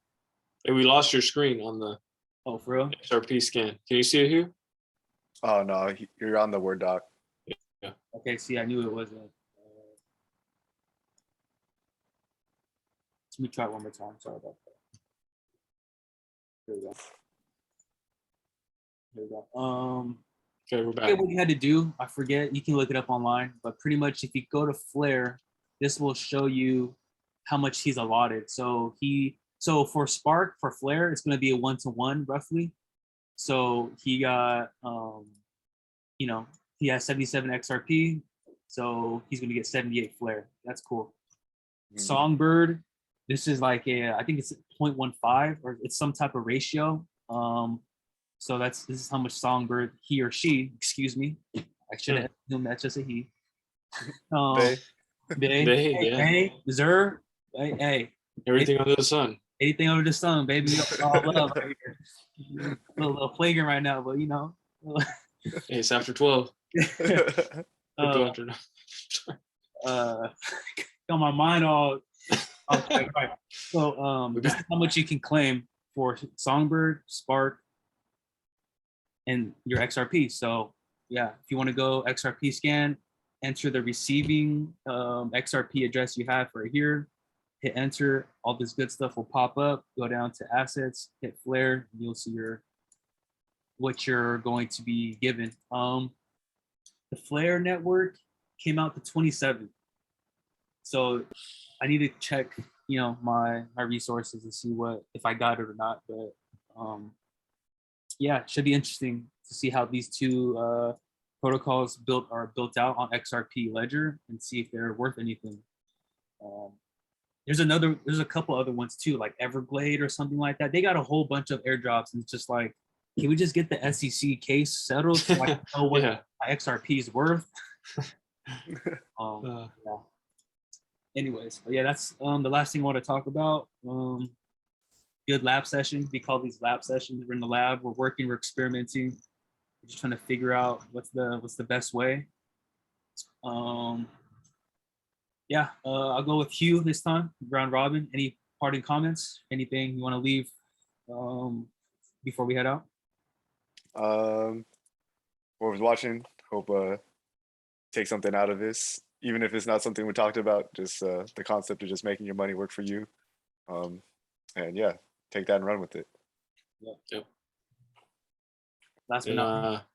Hey, we lost your screen on the oh for real? XRP scan. Can you see it here? Oh no, you're on the Word doc. Okay, see, I knew it wasn't. Let me try it one more time. Sorry about that. Here we go. Here we go. Okay, we're back. Okay, what you had to do, I forget. You can look it up online, but pretty much if you go to Flare, this will show you how much he's allotted. So for Spark, for Flare, it's going to be a 1-to-1 roughly. So he got, he has 77 XRP, so he's going to get 78 Flare. That's cool. Songbird, this is like I think it's 0.15 or it's some type of ratio. So this is how much Songbird, he or she, excuse me, I should have assumed that's just a he. Hey, Zer, hey. Everything under the sun. Anything under the sun, baby. All love right here. A little flagrant right now, but Hey, it's after 12. Got my mind all okay, right. So this is how much you can claim for Songbird, Spark, and your XRP. So yeah, if you want to go XRP scan, enter the receiving XRP address you have right here, hit enter, all this good stuff will pop up, go down to assets, hit flare, and you'll see what you're going to be given. The Flare network came out the 27th. So I need to check, my resources to see if I got it or not. But yeah, it should be interesting to see how these two protocols are built out on XRP Ledger and see if they're worth anything. There's a couple other ones too, like Everglade or something like that. They got a whole bunch of airdrops, and it's just like, can we just get the SEC case settled so I can know what my XRP is worth? Yeah. Anyways, but yeah, that's the last thing I want to talk about. Good lab sessions. We call these lab sessions. We're in the lab. We're working. We're experimenting. We're just trying to figure out what's the best way. Yeah, I'll go with Hugh this time. Round robin. Any parting comments? Anything you want to leave before we head out? Whoever's watching, hope take something out of this, even if it's not something we talked about. Just the concept of just making your money work for you, and yeah, take that and run with it. Yep. Last but not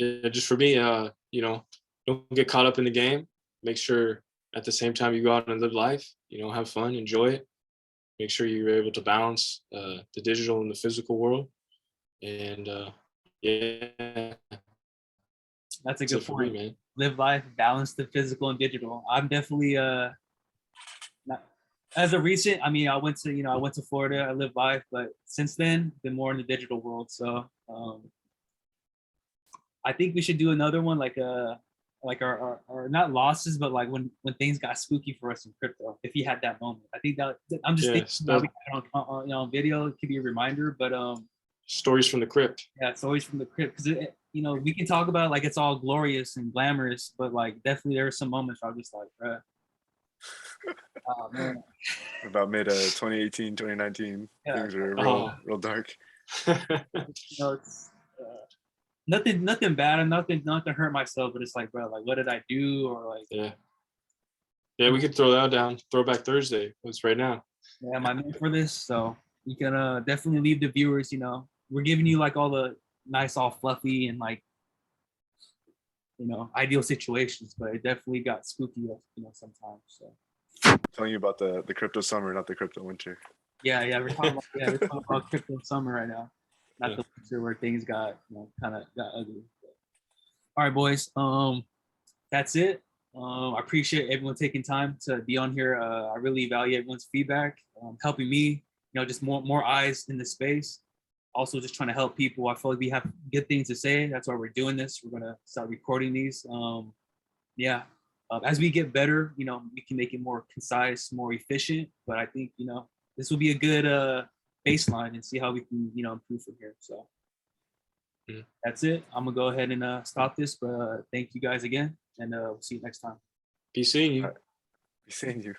yeah, just for me, don't get caught up in the game. Make sure at the same time you go out and live life, have fun, enjoy it. Make sure you're able to balance the digital and the physical world. And yeah, that's a good point, man. Live life, balance the physical and digital. I'm definitely not as a recent. I mean, I went to Florida. I lived life, but since then, been more in the digital world. So I think we should do another one, like our not losses, but like when things got spooky for us in crypto. If you had that moment, I think that I'm just thinking on video, it could be a reminder. But Stories from the crypt. Yeah, it's always from the crypt because you know, we can talk about it like it's all glorious and glamorous, but like definitely there are some moments where I'm just like, bruh, oh man, About mid 2018, 2019, Yeah. things were Oh. real dark. you know, it's nothing bad and nothing not to hurt myself, but it's like, bro, like what did I do? Or like, Yeah. Yeah, we could throw that down. Throwback Thursday. It's right now. am I meant for this? So you can definitely leave the viewers, you know, we're giving you like all the nice, all fluffy and like, you know, ideal situations, but it definitely got spooky, you know, sometimes. So Telling you about the crypto summer, not the crypto winter. yeah, we're talking about crypto summer right now, not the winter where things got, you know, kind of got ugly. All right, boys. That's it. I appreciate everyone taking time to be on here. I really value everyone's feedback, helping me, you know, just more eyes in the space. Also, just trying to help people. I feel like we have good things to say. That's why we're doing this. We're gonna start recording these. Yeah. As we get better, you know, we can make it more concise, more efficient. But I think, you know, this will be a good baseline and see how we can, you know, improve from here. So that's it. I'm gonna go ahead and stop this. But thank you guys again, and we'll see you next time. Be seeing you. All right. Be seeing you.